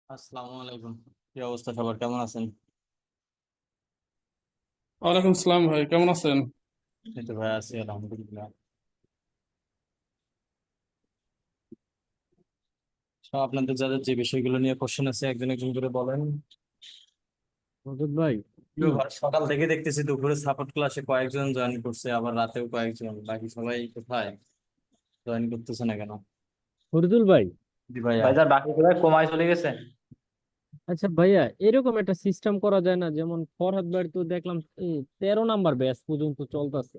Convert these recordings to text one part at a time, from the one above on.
আসসালামু আলাইকুম। কি অবস্থা, সবার কেমন আছেন? ওয়ালাইকুম আসসালাম ভাই, কেমন আছেন? এই তো ভাই, আছি আলহামদুলিল্লাহ। সব আপনাদের যাদের যে বিষয়গুলো নিয়ে কোশ্চেন আছে একজন একজন করে বলেন। রজত ভাই। তো ভাই, সকাল থেকে দেখতেছি দুপুরে সাপোর্ট ক্লাসে কয়েকজন জয়েন করছে, আবার রাতেও কয়েকজন, বাকি সবাই কোথায়? জয়েন করতেছে না কেন? ফরিদুল ভাই। জি ভাইয়া। ভাইজান বাকি সবাই কমায় চলে গেছে। আচ্ছা ভাইয়া, এরকম একটা সিস্টেম করা যায় না? যেমন ফরহাদ ভাই তো দেখলাম 13 নাম্বার ব্যাচ পর্যন্ত চলতেছে।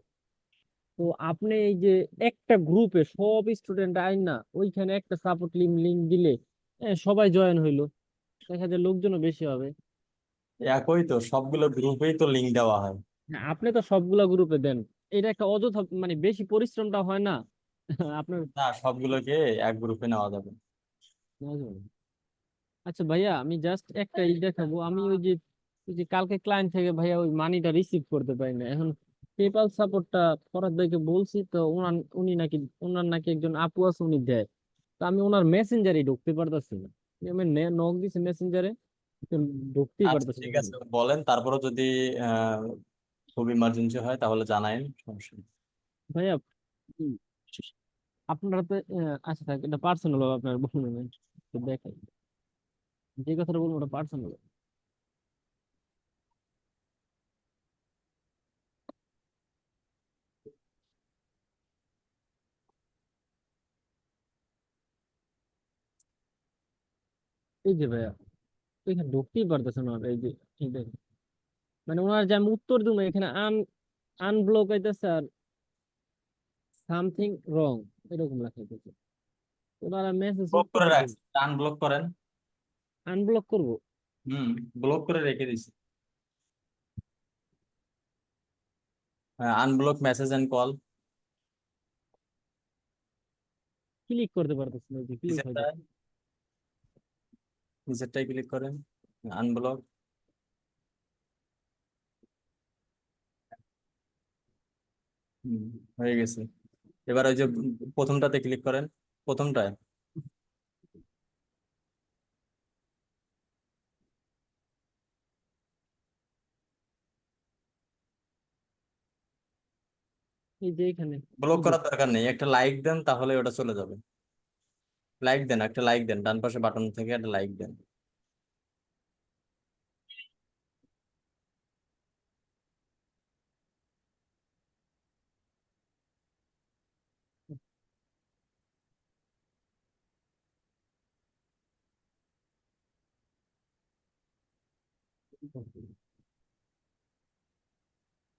তো আপনি এই যে একটা গ্রুপে সব স্টুডেন্ট আইন না, ওইখানে একটা সাপোর্ট লিঙ্ক দিলে সবাই জয়েন হইলো, দেখা যায় লোকজনও বেশি হবে। একই তো, সবগুলো গ্রুপেই তো লিংক দেওয়া হয়। না, আপনি তো সবগুলা গ্রুপে দেন, এটা একটা অযথা মানে বেশি পরিশ্রমটা হয় না আপনার? না, সবগুলোকে এক গ্রুপে নেওয়া যাবে। আচ্ছা ভাইয়া, আমি জাস্ট একটা দেখাবো। আমি ওই যে কালকে ক্লায়েন্ট থেকে ভাইয়া ওই মানিটা রিসিভ করতে পারি না এখন। পেপাল সাপোর্টটা ফরহাদ ভাইকে বলছি, তো উনার নাকি একজন আপু আছে, উনি দেয়। তো আমি ওনার মেসেঞ্জারে ঢুকতে পারতেছি না। আমি নক দিছি মেসেঞ্জারে, ঢুকতেই আচ্ছা পারতেছি না ঠিক কোনো। আছে, বলেন। তারপরে যদি আহ খুব ইমার্জেন্সি হয় তাহলে জানাইন, সমস্যা নেই। ভাইয়া, উম, আপনারা তো আচ্ছা থাক, এটা পার্সোনাল হবে, আপনার বলবেন। তো দেখাই, যে কথাটা বলবো ওটা পার্সোনাল। এই যে ভাইয়া, এখানে ঢুকতেই পারতেছে না, এই যে এই দেখেন। মানে ওনার যে আমি উত্তর দেবো, এখানে আনব্লক হইতেছে আর সামথিং রং এরকম লেখা হইতেছে। ওনারা মেসেজ ব্লক উত্তর করে দিতে রাখছি, আনব্লক করেন। আনব্লক করবো। হুম, ব্লক করে রেখে দিছি। Unblock message and call. Click করতে পারতেছি না, যে ক্লিক হয়ে নিচেরটায় যাচ্ছে। নিচেরটায় ক্লিক করেন, আনব্লক। হয়ে গেছে। এবার ওই যে প্রথমটাতে ক্লিক করেন, প্রথমটায়। এই যে এখানে ব্লক এই যে করার দরকার নেই, একটা লাইক দেন তাহলে ওটা চলে যাবে। লাইক দেন, একটা লাইক দেন, ডান পাশে বাটন থেকে একটা লাইক দেন।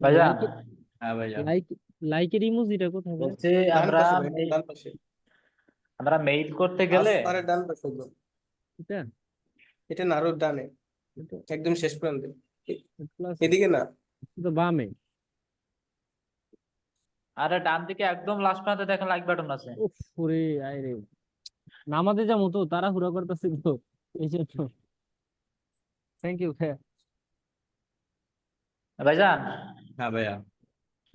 ভাইজান লাইক হ্যাঁ ভাইয়া। লাইক লাইকের ইমোজিটা কোথায় ভাই? বলছি ডান আমরা পাশে ভাই, একদম ডান পাশে। আমরা মেইল করতে গেলে আরে ডান পাশে একদম। এটা এটা না, আরো ডানে, এটা একদম শেষ প্রান্তে। এ- প্লাস, এদিকে না। তো বামে। আরে ডান দিকে একদম লাস্ট প্রান্তে দেখেন লাইক বাটন আছে। উফ, ওরে আয় রে, নামাজে যাবো তো, তাড়াহুড়া করতেছি তো, এই জন্য। থ্যাংক ইউ ভাইয়া। ভাইজান হ্যাঁ ভাইয়া।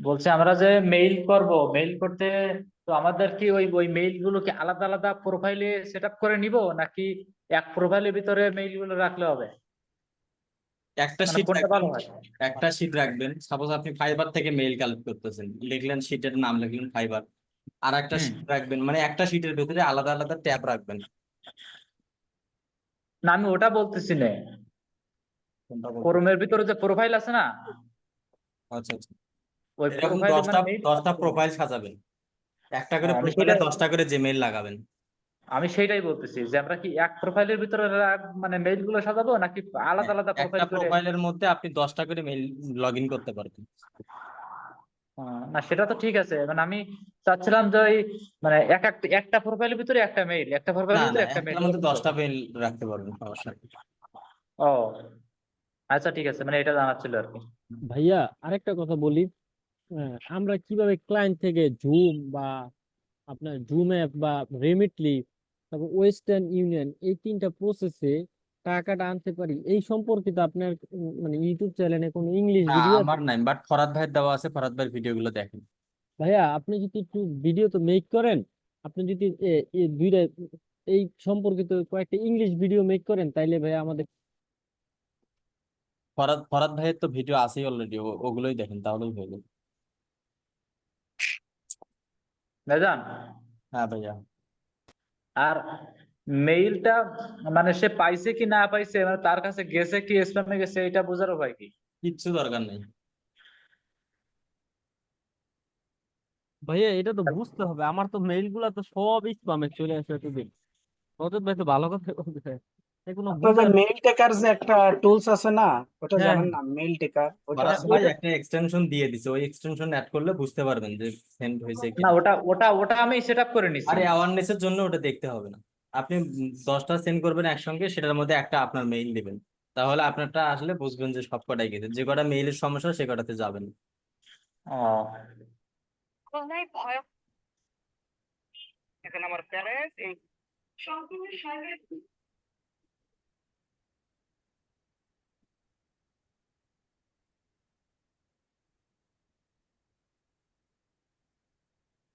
বলছি আমরা যে মেইল করব, মেইল করতে তো আমাদের কি ওই ওই মেইল গুলো কি আলাদা আলাদা প্রোফাইলে সেট আপ করে নিব, নাকি এক প্রোফাইলের ভিতরে মেইল গুলো রাখলে হবে? একটা মানে শীট কোনটা রাখবেন। ভালো হয়? একটা শীট রাখবেন, সাপোজ আপনি ফাইবার থেকে মেইল কালেক্ট করতেছেন, লিখলেন শীটের নাম, লিখলেন ফাইবার। আর একটা হুম। শীট রাখবেন, মানে একটা শীটের ভিতরে আলাদা আলাদা ট্যাব রাখবেন। না আমি ওটা বলতেছি না, কোনটা বলবেন? ক্রোমের ভিতরে যে প্রোফাইল আছে না, আচ্ছা আচ্ছা। ওই এরকম প্রোফাইলে দশটা মানে মেইল। দশটা প্রোফাইল সাজাবেন। একটা করে আমি প্রোফাইলে সেটাই 10টা করে জিমেইল লাগাবেন। আমি সেটাই বলতেছি যে আমরা কি এক প্রোফাইলের ভিতরে মানে মেইল গুলো সাজাবো, নাকি আলাদা হ্যাঁ, আলাদা একটা প্রোফাইল করে? প্রোফাইলের মধ্যে আপনি 10টা করে মেইল লগ ইন করতে পারবেন। না সেটা তো ঠিক আছে, মানে আমি চাচ্ছিলাম যে ওই মানে একটা প্রোফাইলের ভিতরে একটা মেইল, একটা না প্রোফাইলের না, ভিতরে একটা মেইল, একটার মধ্যে এরকম তো? 10টা মেইল রাখতে পারবেন, সমস্যা নেই। ও আচ্ছা ঠিক আছে, মানে এটা জানার ছিল আর কি। ভাইয়া, আরেকটা কথা বলি। আমরা কিভাবে ক্লায়েন্ট থেকে জুম বা আপনার জুম অ্যাপ বা রেমিটলি, তারপর ওয়েস্টার্ন ইউনিয়ন, এই তিনটা প্রসেসে টাকাটা আনতে পারি, এই সম্পর্কিত আপনার মানে ইউটিউব চ্যানেলে কোনো ইংলিশ না, ভিডিও আছে? আমার নাই, বাট ফরাদ ভাইয়ের দেওয়া আছে, ফরাদ ভাইয়ের ভিডিওগুলো দেখেন। ভাইয়া, আপনি যদি একটু ভিডিও তো মেক করেন, আপনি যদি দুইটা এই সম্পর্কিত কয়েকটা ইংলিশ ভিডিও মেক করেন তাইলে ভাই আমাদের। ফরাদ ফরাদ ভাইয়ের তো ভিডিও আছেই অলরেডি, ওগুলোই দেখেন তাহলেই হয়ে যাবে। ভাইজান, হ্যাঁ ভাইয়া। আর মেইলটা মানে সে পাইছে কি না পাইছে, মানে তার কাছে গেছে কি স্প্যামে গেছে, এটা বোঝার উপায় কি? কিচ্ছু দরকার নেই। ভাইয়া এটা তো বুঝতে হবে, আমার তো মেইল গুলা তো সব স্প্যামে চলে আসে এতদিন। অত ভাই তো ভালো কথা বলতে, কোনো আপনাদের বুঝার। মেইল টেকার যে একটা টুলস আছে না, ওটা হ্যাঁ জানেন না? মেইল টেকার ওটা ফরাদ হ্যাঁ, ভাই ওইটা। একটা এক্সটেনশন দিয়ে দিছে, ওই এক্সটেনশন অ্যাড করলে বুঝতে পারবেন যে সেন্ড হয়েছে না, কিনা। ওটা ওটা ওটা আমি সেট আপ করে নিছি। আরে অ্যাওয়ারনেস এর জন্য ওটা দেখতে হবে না। আপনি 10টা সেন্ড করবেন একসঙ্গে, সেটার মধ্যে একটা আপনার মেইল দিবেন, তাহলে আপনারটা আসলে বুঝবেন যে সব কটাই গেছে, যে কটা মেইলের সমস্যা সে কটাতে যাবেন। ও,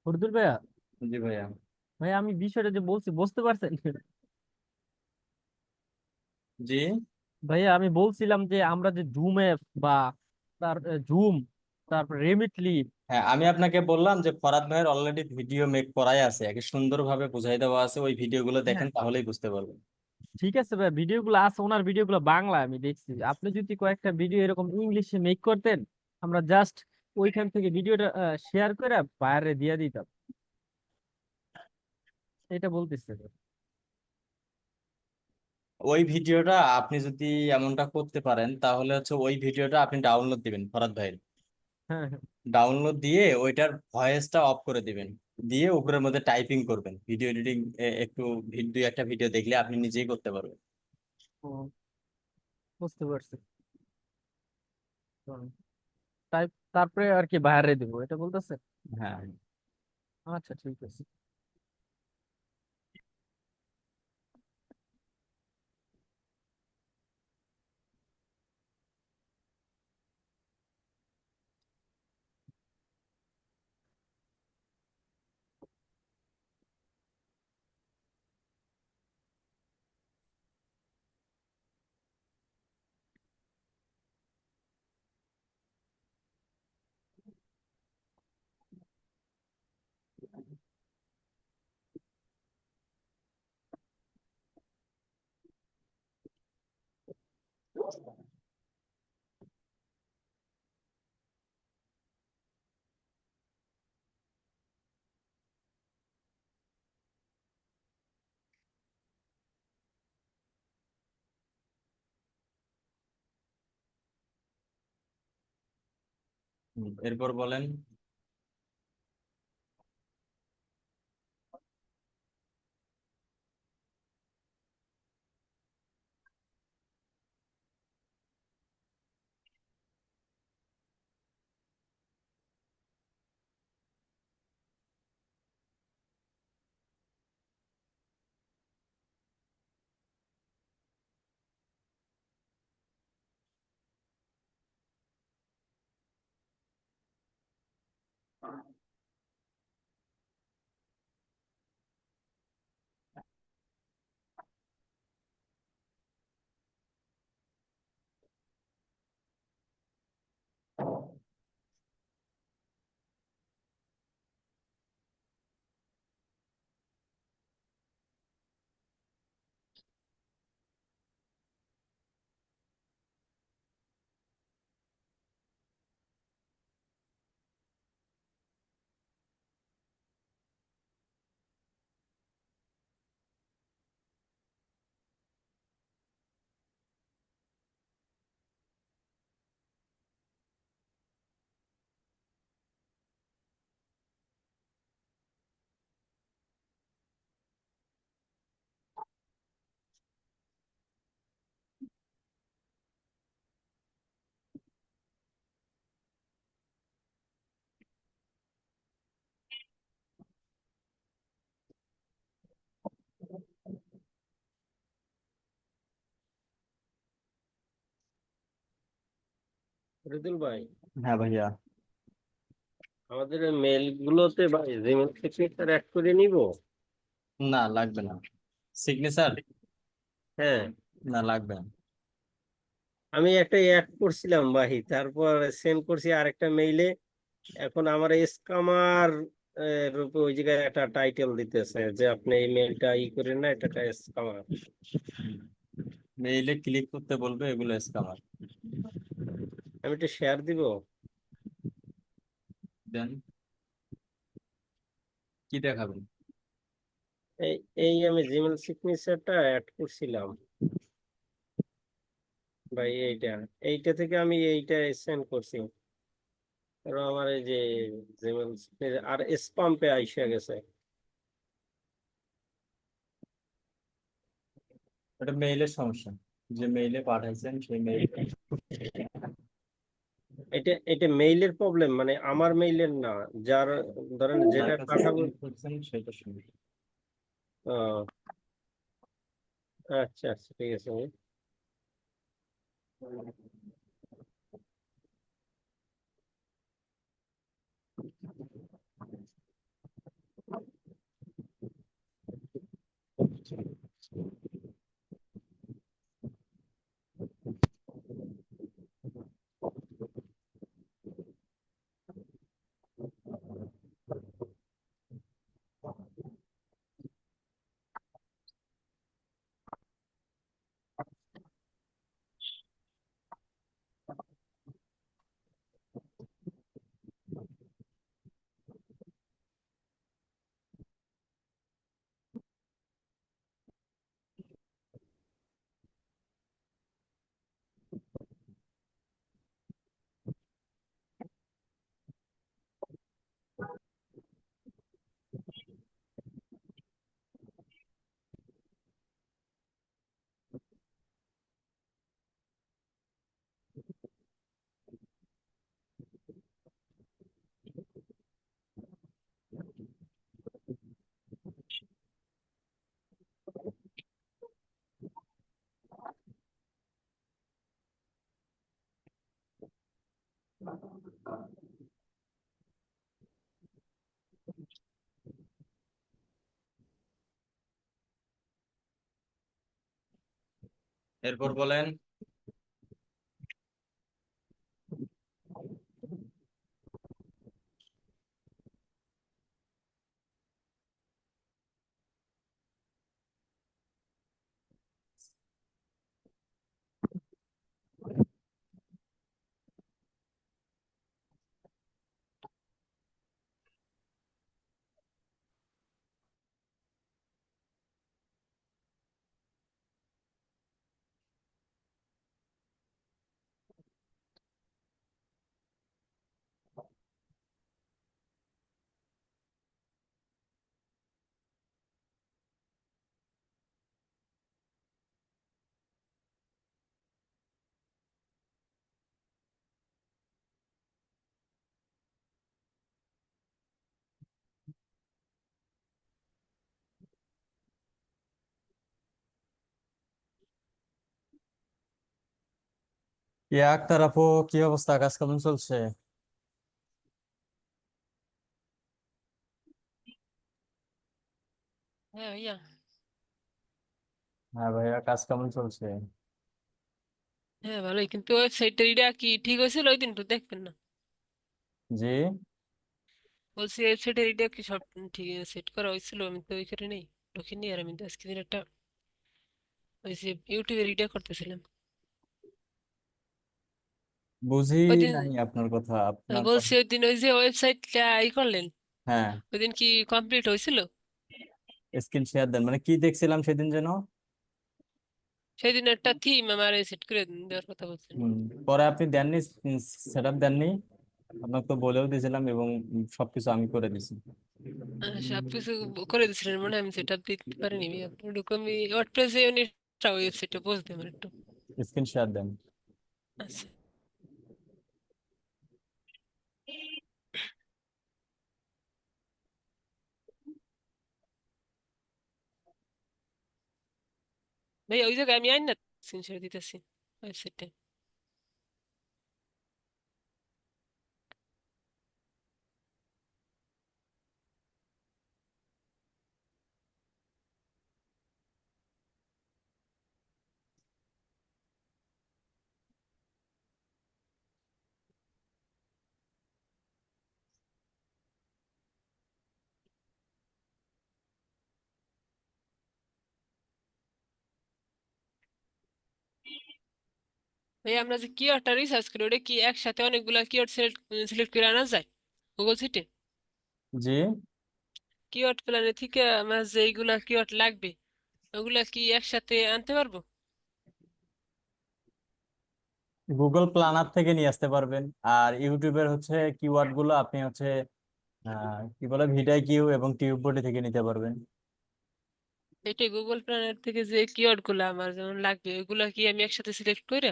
ফরিদুল ভাইয়া, জি ভাইয়া। ভাই আমি বিষয়টা যে বলছি বুঝতে পারছেন? জি। ভাইয়া আমি বলছিলাম যে আমরা যে জুম অ্যাপ বা তার জুম, তারপর রেমিটলি। হ্যাঁ, আমি আপনাকে বললাম যে ফরাদ ভাইয়ের অলরেডি ভিডিও মেক করাই আছে, একে সুন্দরভাবে বুঝাই দেওয়া আছে, ওই ভিডিওগুলো দেখেন তাহলেই বুঝতে পারবেন। ঠিক আছে ভাই, ভিডিওগুলো আছে ওনার, ভিডিওগুলো বাংলা আমি দেখছি। আপনি যদি কয়েকটা ভিডিও এরকম ইংলিশে মেক করতেন, আমরা জাস্ট ওইখান থেকে ভিডিওটা শেয়ার করে বাইরে দিয়ে দিতাম, এটা বলতেছে। ওই ভিডিওটা আপনি যদি এমনটা করতে পারেন, তাহলে হচ্ছে ওই ভিডিওটা আপনি ডাউনলোড দিবেন ফরাদ ভাইয়ের, হ্যাঁ হ্যাঁ। ডাউনলোড দিয়ে ওইটার ভয়েসটা অফ করে দিবেন, দিয়ে উপরের মধ্যে টাইপিং করবেন ভিডিও এডিটিং। একটু দুই একটা ভিডিও দেখলে আপনি নিজেই করতে পারবেন। ও, বুঝতে পারছি। হুম, তাই তারপরে আর কি বাইরে দিব, এটা বলতেছে। হ্যাঁ। আচ্ছা ঠিক আছে। এরপর বলেন। রিদুল ভাই, হ্যাঁ ভাইয়া। আমাদের মেল গুলোতে ভাই জিমেল সিগনেচার অ্যাড করে নিব। না, লাগবে না। সিগনেচার হ্যাঁ, না লাগবে না। আমি একটা অ্যাড করছিলাম ভাই, তারপর সেন্ড করছি আরেকটা মেইলে। এখন আমার স্কামার রূপে ওই জায়গায় একটা টাইটেল দিতেছে যে আপনি এই মেইলটা করেন না, এটা একটা স্কামার। মেইলে ক্লিক করতে বলবে, এগুলো স্ক্যামার। আমি একটা শেয়ার দিব। দেন কি দেখাবেন? এই এই আমি জিমেল সিগনেচারটা অ্যাড করছিলাম ভাই, এইটা এইটা থেকে আমি এইটা সেন্ড করছি। আর আমার এই যে জিমেল আর স্পাম পে আইসা গেছে। এটা মেইলের সমস্যা, যে মেইলে পাঠাইছেন সেই মেইল। এটা এটা মেইলের প্রবলেম, মানে আমার মেইলের না, যার ধরেন যার যেটা কাছে পাঠাবো। সেন্ড করছেন সেটা সমস্যা। ও, আচ্ছা আচ্ছা, ঠিক আছে। এরপর বলেন। আক্তার আপু, কি অবস্থা, কাজ কেমন চলছে? হ্যাঁ ভাইয়া। হ্যাঁ ভাইয়া, কাজ কেমন চলছে? হ্যাঁ ভালোই, কিন্তু ওয়েবসাইটটা এটা কি ঠিক হয়েছিল ওই দিন একটু দেখবেন না? জি। বলছি ওয়েবসাইটের এটা কি সব ঠিক সেট করা হয়েছিল? আমি তো ওইখানে নেই, ঢুকিনি। আর আমি তো আজকে দিন একটা ওই যে ইউটিউবে রিডিও করতেছিলাম বুঝি ওই দিন। নাই আপনার কথা, আপনার বলছি কথা। ওই দিন ওই যে ওয়েবসাইটটা করলেন, হ্যাঁ, ওই দিন কি কমপ্লিট হয়েছিল? স্ক্রিন শেয়ার দেন, মানে কি দেখছিলাম সেদিন যেন। সেদিন একটা থিম আমার সেট করে দেওয়ার কথা বলছেন। হম, পরে আপনি দেননি, সেট আপ দেননি। আপনাকে তো বলেও দিয়েছিলাম, এবং সবকিছু আমি করে দিছি। সবকিছু করে দিয়েছিলেন মনে হয়, আমি সেটা দিতে পারিনি। আমি ওয়ার্ডপ্রেসে ওয়েবসাইটটা বুঝতে আমার একটু। স্ক্রিন শেয়ার দেন। আচ্ছা ভাই, ওই জায়গায় আমি আইন না সিনচার দিতেছি ওয়েবসাইটে। ভাই আমরা যে কিওয়ার্ডটা রিসার্চ করি ওটা কি একসাথে অনেকগুলা কিওয়ার্ড সিলেক্ট করে আনা যায় গুগল সিটে? জি, কিওয়ার্ড প্ল্যানে থেকে আমার যেইগুলা কিওয়ার্ড লাগবে ওগুলা কি একসাথে আনতে পারবো? গুগল প্ল্যানার থেকে নিয়ে আসতে পারবেন। আর ইউটিউবের হচ্ছে কিওয়ার্ড গুলো আপনি হচ্ছে কি বলে ভিডাই কিউ এবং টিউব বডি থেকে নিতে পারবেন। এটাই গুগল প্ল্যানের থেকে যে কিওয়ার্ড গুলা আমার যেমন লাগবে ওইগুলা কি আমি একসাথে সিলেক্ট করে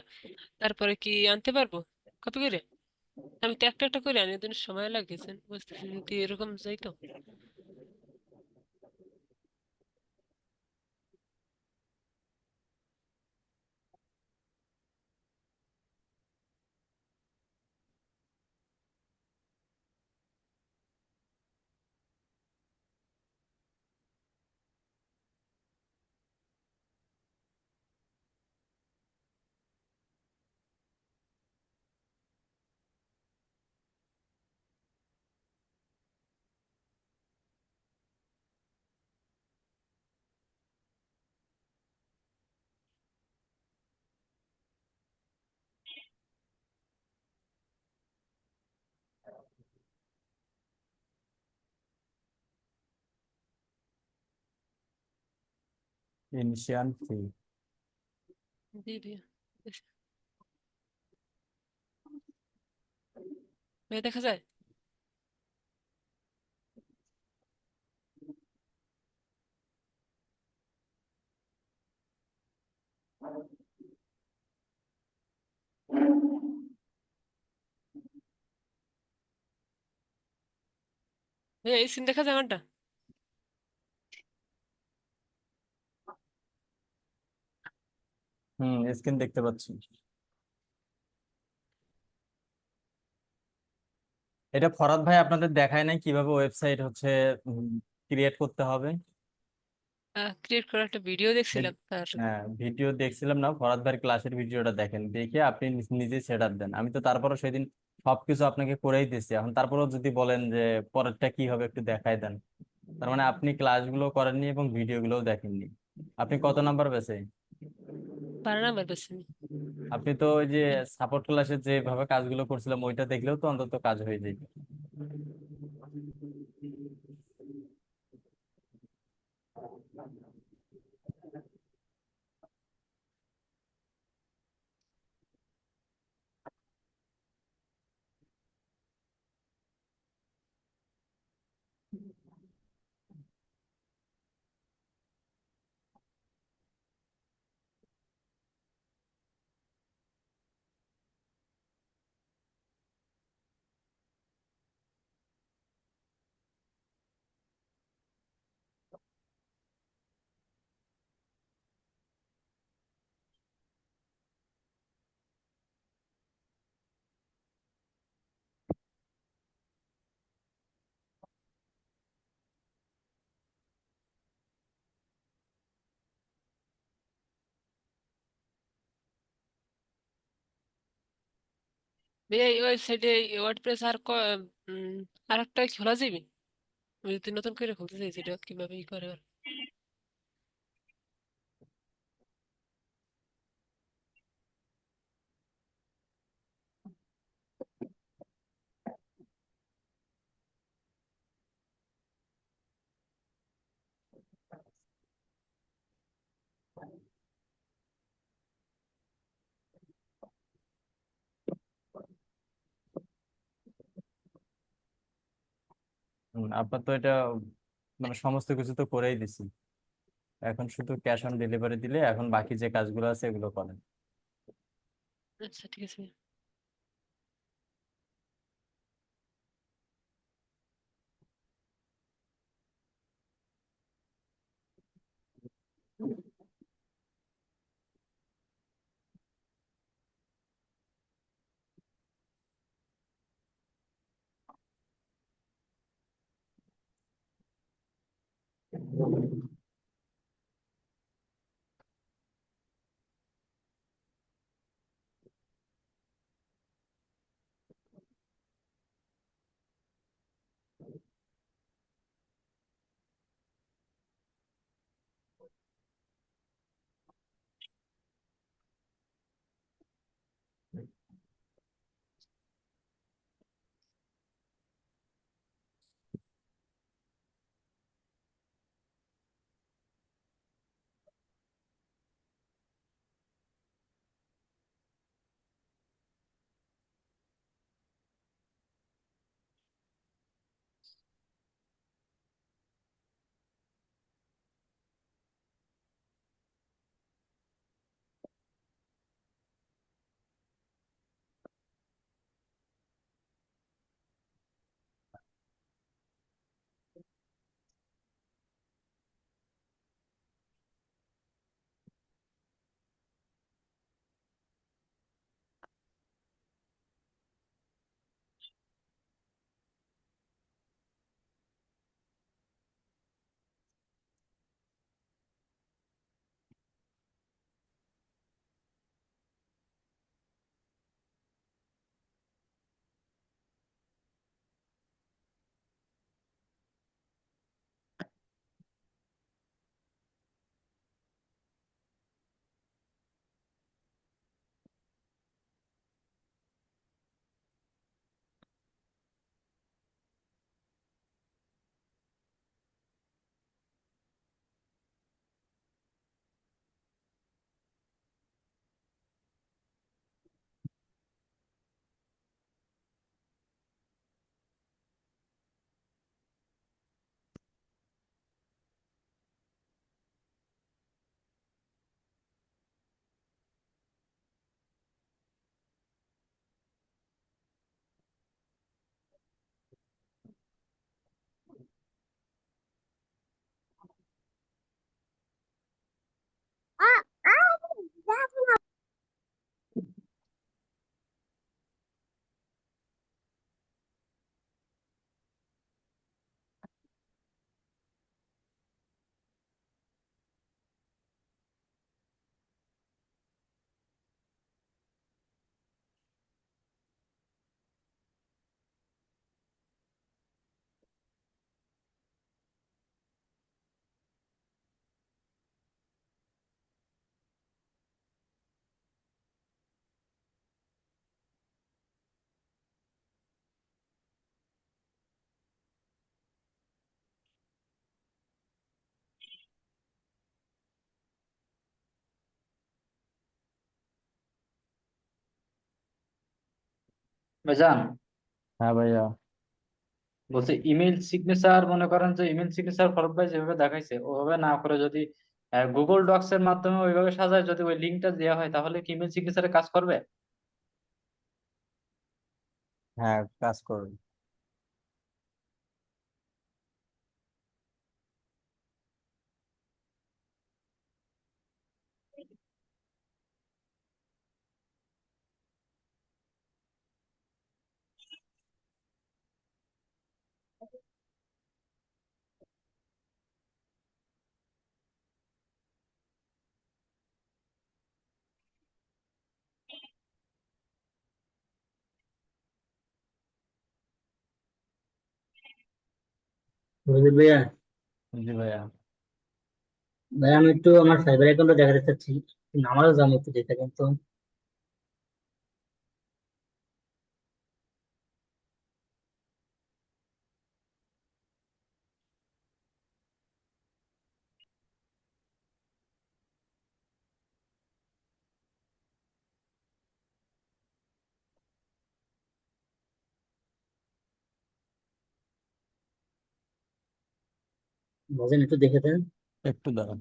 তারপরে কি আনতে পারবো কপি করে? আমি তো একটা একটা করে আনি ওদের সময় লাগেছে বুঝতেছি যদি এরকম যাই তো। Ancient three. জি ভাইয়া বেশ। ভাইয়া দেখা যায়? ভাইয়া এই সিন দেখা যায় আমারটা? স্ক্রিন দেখতে পাচ্ছি। এটা ফরাদ ভাই আপনাদের দেখায় নাই কিভাবে ওয়েবসাইট হচ্ছে ক্রিয়েট করতে হবে? ক্রিয়েট করার একটা ভিডিও দেখছিলাম তার। হ্যাঁ, ভিডিও দেখছিলাম না, ফরাদ ভাইয়ের ক্লাসের ভিডিওটা দেখেন, দেখে আপনি নিজে সেট আপ দেন। আমি তো তারপরও সেদিন সবকিছু আপনাকে করেই দিচ্ছি, এখন তারপরেও যদি বলেন যে পরেরটা কি হবে একটু দেখাই দেন, তার মানে আপনি ক্লাসগুলো করেননি এবং ভিডিওগুলোও দেখেননি। আপনি কত নাম্বার পেয়েছে? 12 নাম্বার পেয়েছি আমি। আপনি তো ওই যে সাপোর্ট ক্লাসে যেভাবে কাজগুলো করছিলাম ওইটা দেখলেও তো অন্তত কাজ হয়ে যায়। ভাইয়া এই ওয়েবসাইটে ওয়ার্ডপ্রেস উম, আর একটা খোলা যাবে? আমি যদি নতুন করে খুলতে চাই সেটা কিভাবে ই করে? আপনার তো এটা মানে সমস্ত কিছু তো করেই দিছি, এখন শুধু ক্যাশ অন ডেলিভারি দিলে এখন বাকি যে কাজগুলো আছে এগুলো করেন। আচ্ছা ঠিক আছে। ভাইজান, হ্যাঁ ভাইয়া। বলছে ইমেল সিগনেচার, মনে করেন যে ইমেল সিগনেচার ফরদ ভাই যেভাবে দেখাইছে ওভাবে না করে যদি গুগল ডক্স এর মাধ্যমে ওইভাবে সাজায়, যদি ওই লিঙ্কটা দেওয়া হয়, তাহলে কি ইমেল সিগনেচারে কাজ করবে? হ্যাঁ, কাজ করুন। বুঝলি ভাইয়া, জি ভাইয়া। ভাইয়া আমি একটু আমার সাইবার অ্যাকাউন্টটা দেখাতে চাচ্ছি, আমারও জানি একটু দেখে দেন তো। ভাইজান একটু দেখে দেন। একটু দাঁড়ান।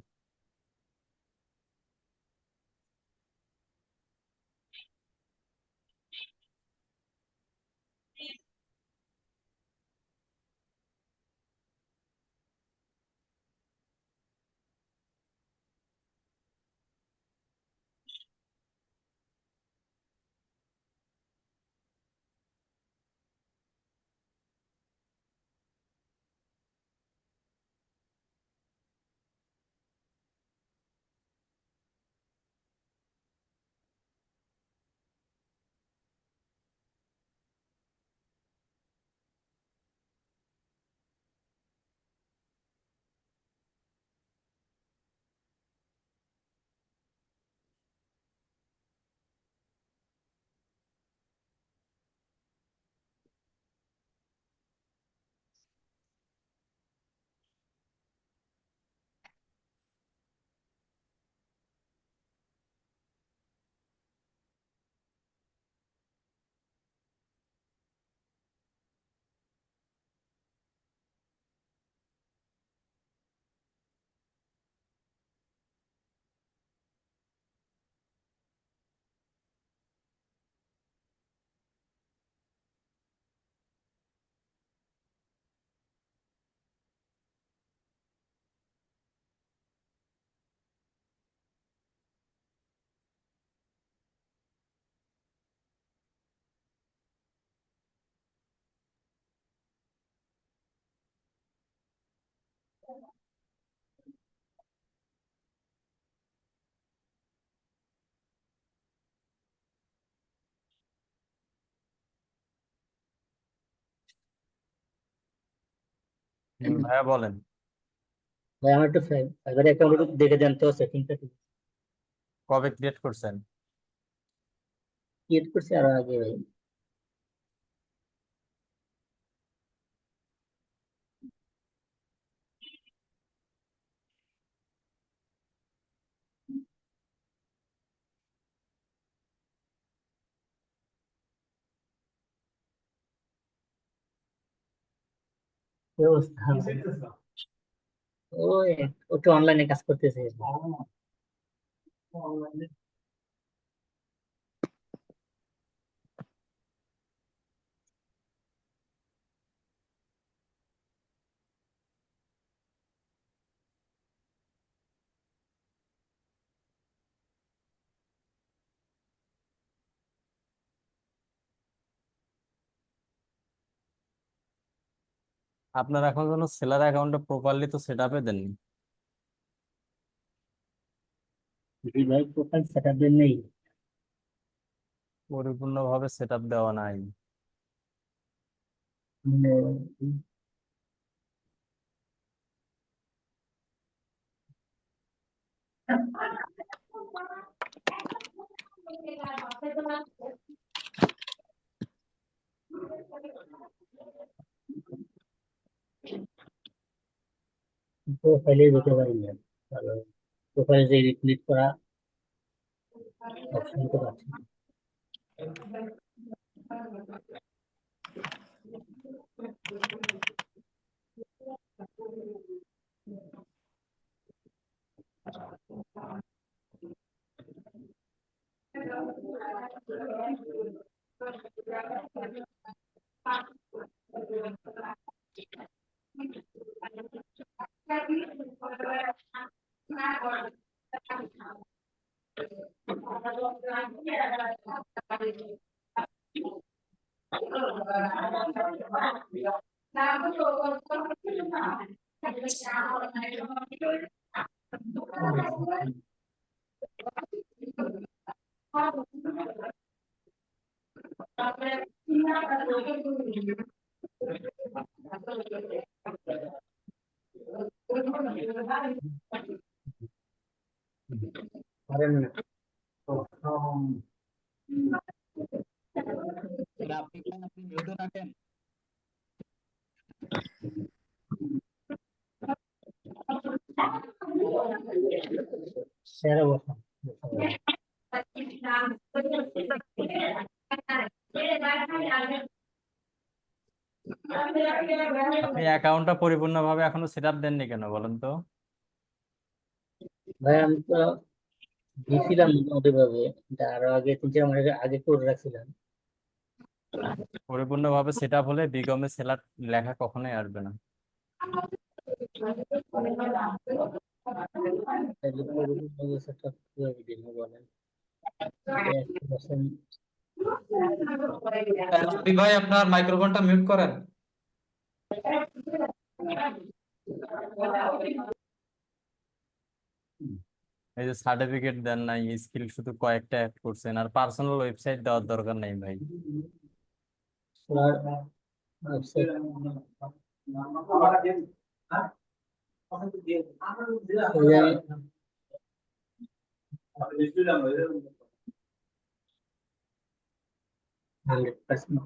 ভাইয়া বলেন। ভাই আমার একটু সাইবার অ্যাকাউন্ট দেখে দেন তো, সেটিংটা কবে ক্রিয়েট করছেন? ক্রিয়েট করছি আরো আগে ভাই। কি অবস্থা? ওই একটু অনলাইনে কাজ করতেছে। আপনার এখন কোনো সেলার অ্যাকাউন্টে প্রপারলি তো সেট আপে দেননি। জি ভাই, প্রোফাইল সেটআপ দেন নেই। পরিপূর্ণভাবে সেট আপ দেওয়া নাই। মানে, প্রোফাইলে যেতে পারি না। ভালো, প্রোফাইলে যে ক্লিক করা অপশন তো পাচ্ছি না। পারেন না। স্যার বসুন। আপনি অ্যাকাউন্টটা পরিপূর্ণভাবে এখনো সেট আপ দেননি কেন বলেন তো? ভাই আমি তো দিয়েছিলাম মোটামুটিভাবে, এটা আরো আগে 3-4 মাস আগে করে রাখছিলাম। পরিপূর্ণভাবে সেট আপ হলে বিকমে সেলার লেখা কখনোই আসবে না। তাহলে পরিপূর্ণভাবে সেটআপ কিভাবে দিব বলেন? এটা 100% ভাই আপনার মাইক্রোফোনটা মিউট করেন। এই যে সার্টিফিকেট দেন নাই, স্কিল শুধু কয়েকটা অ্যাড করছেন, আর পার্সোনাল ওয়েবসাইট দেওয়ার দরকার নাই ভাই। ওয়েবসাইট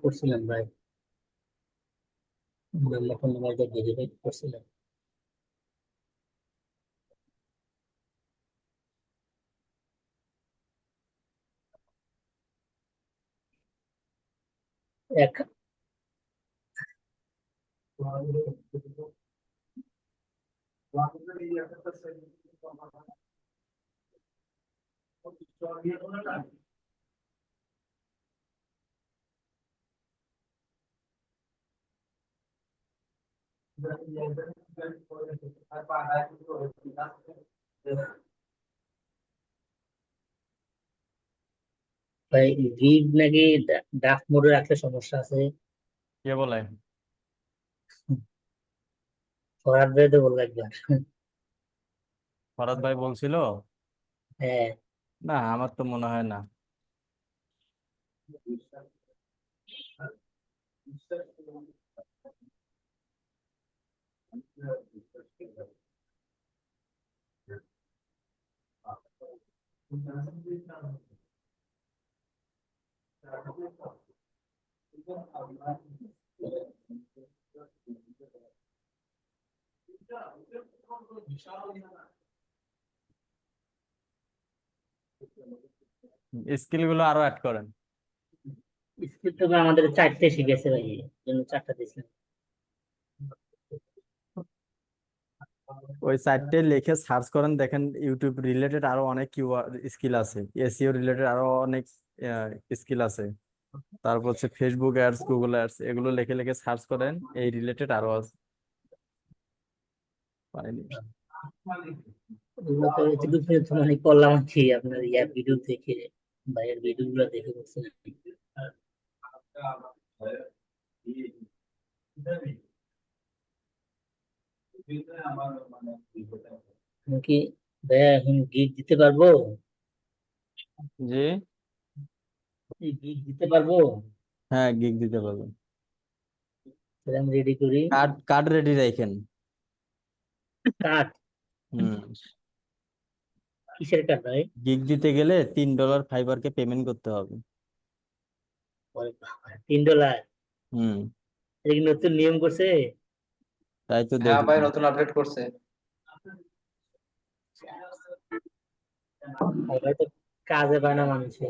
করছিলাম ভাই, ফোন নাম্বারটা ভেরিফাই করছিলাম। এক ভাই গিগ নাকি ডাক মোডে রাখলে সমস্যা আছে। কে বলে? ফরহাদ ভাই তো বললো একবার। ফরাদ ভাই বলছিল? হ্যাঁ না, আমার তো মনে হয় না। স্কিল গুলো আরো অ্যাড করেন। স্কিল তো আমাদের 4টে শিখেছে ভাই, এই জন্য 4টা দিয়েছিলাম। ওই সাইটে লিখে সার্চ করেন, দেখেন ইউটিউব রিলেটেড আরো অনেক স্কিল আছে, এসইও রিলেটেড আরো অনেক স্কিল আছে। তারপর হচ্ছে ফেসবুক অ্যাডস, গুগল অ্যাডস, এগুলো লিখে লিখে সার্চ করেন, এই রিলেটেড আরো আছে। পাইনি। এগুলো তো এতটুকু তো মানে করলাম কি আপনার ভিডিও দেখে, ভাইয়ের ভিডিও গুলো দেখে করছিলাম। আমি কি ভাইয়া এখন গিগ দিতে পারবো? জি, গিগ দিতে পারবো? হ্যাঁ গিগ দিতে পারবেন। তাহলে আমি রেডি করি। কার্ড কার্ড রেডি রাখেন। কার্ড? হুম। কিসের কার্ড ভাই? গিগ দিতে গেলে $3 ফাইবারকে পেমেন্ট করতে হবে। $3? হুম। এটা কি নতুন নিয়ম করছে? তাই তো হ্যাঁ ভাই, দেখলাম। নতুন আপডেট করছে। ভাই তো কাজে পায় না মানুষে।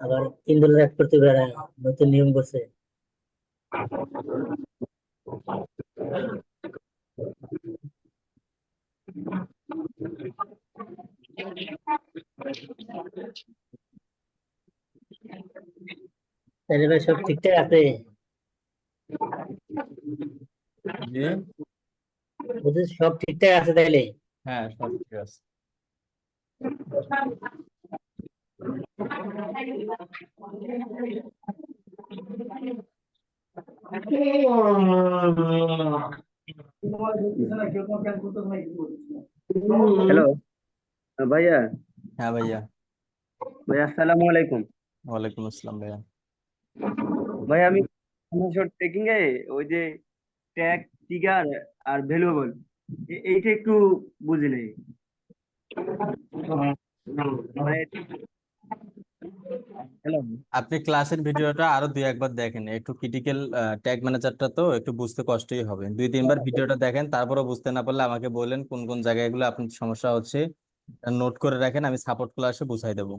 আবার $3 অ্যাড করতে পারে, নতুন নিয়ম করছে। তাহলে ভাই সব ঠিকঠাক আছে? জি, বলছি সব ঠিকঠাক আছে তাইলে? হ্যাঁ, সব ঠিক আছে। হ্যালো ভাইয়া, হ্যাঁ ভাইয়া, ভাইয়া আসসালামু আলাইকুম। ওয়ালাইকুম আসসালাম ভাইয়া। ভাই আমি টেকিং এ ওই যে ট্যাগ, টিগার আর ভ্যালুয়েবল এইটা একটু বুঝি নাই। মানে হ্যালো, আপনি ক্লাসের ভিডিওটা আরো 2-1 বার দেখেন, একটু ক্রিটিক্যাল ট্যাগ ম্যানেজারটা তো একটু বুঝতে কষ্টই হবে। 2-3 বার ভিডিওটা দেখেন, তারপরে বুঝতে না পারলে আমাকে বলেন কোন কোন জায়গাগুলো আপনার সমস্যা হচ্ছে, নোট করে রাখেন, আমি সাপোর্ট ক্লাসে বুঝাই দেবো।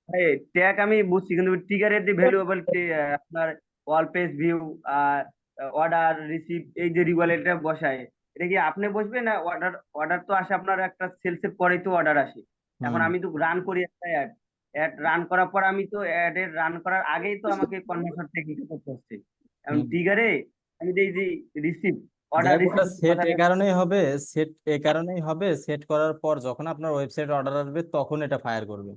ভাই ট্যাগ আমি বুঝছি, কিন্তু টিগারের যে ভ্যালুয়েবল আপনার অল পেজ ভিউ আর অর্ডার রিসিভ এই যে রিওয়ালেটটা বসায়, এটা কি আপনি বসবেন না? অর্ডার অর্ডার তো আসে আপনার একটা সেলসের পরেই তো অর্ডার আসে। এখন হুম আমি তো রান করি একটা অ্যাড, অ্যাড রান করার পর আমি তো অ্যাড এর রান করার আগেই তো আমাকে কনভার্সন টেকনিক করতে হচ্ছে। এখন হুম টিগারে আমি যে এই যে রিসিভ অর্ডার দেখ, ওটা রিসিভ সেট কথা এ কারণেই হবে, সেট এ কারণেই হবে, সেট করার পর যখন আপনার ওয়েবসাইট অর্ডার আসবে তখন এটা ফায়ার করবে।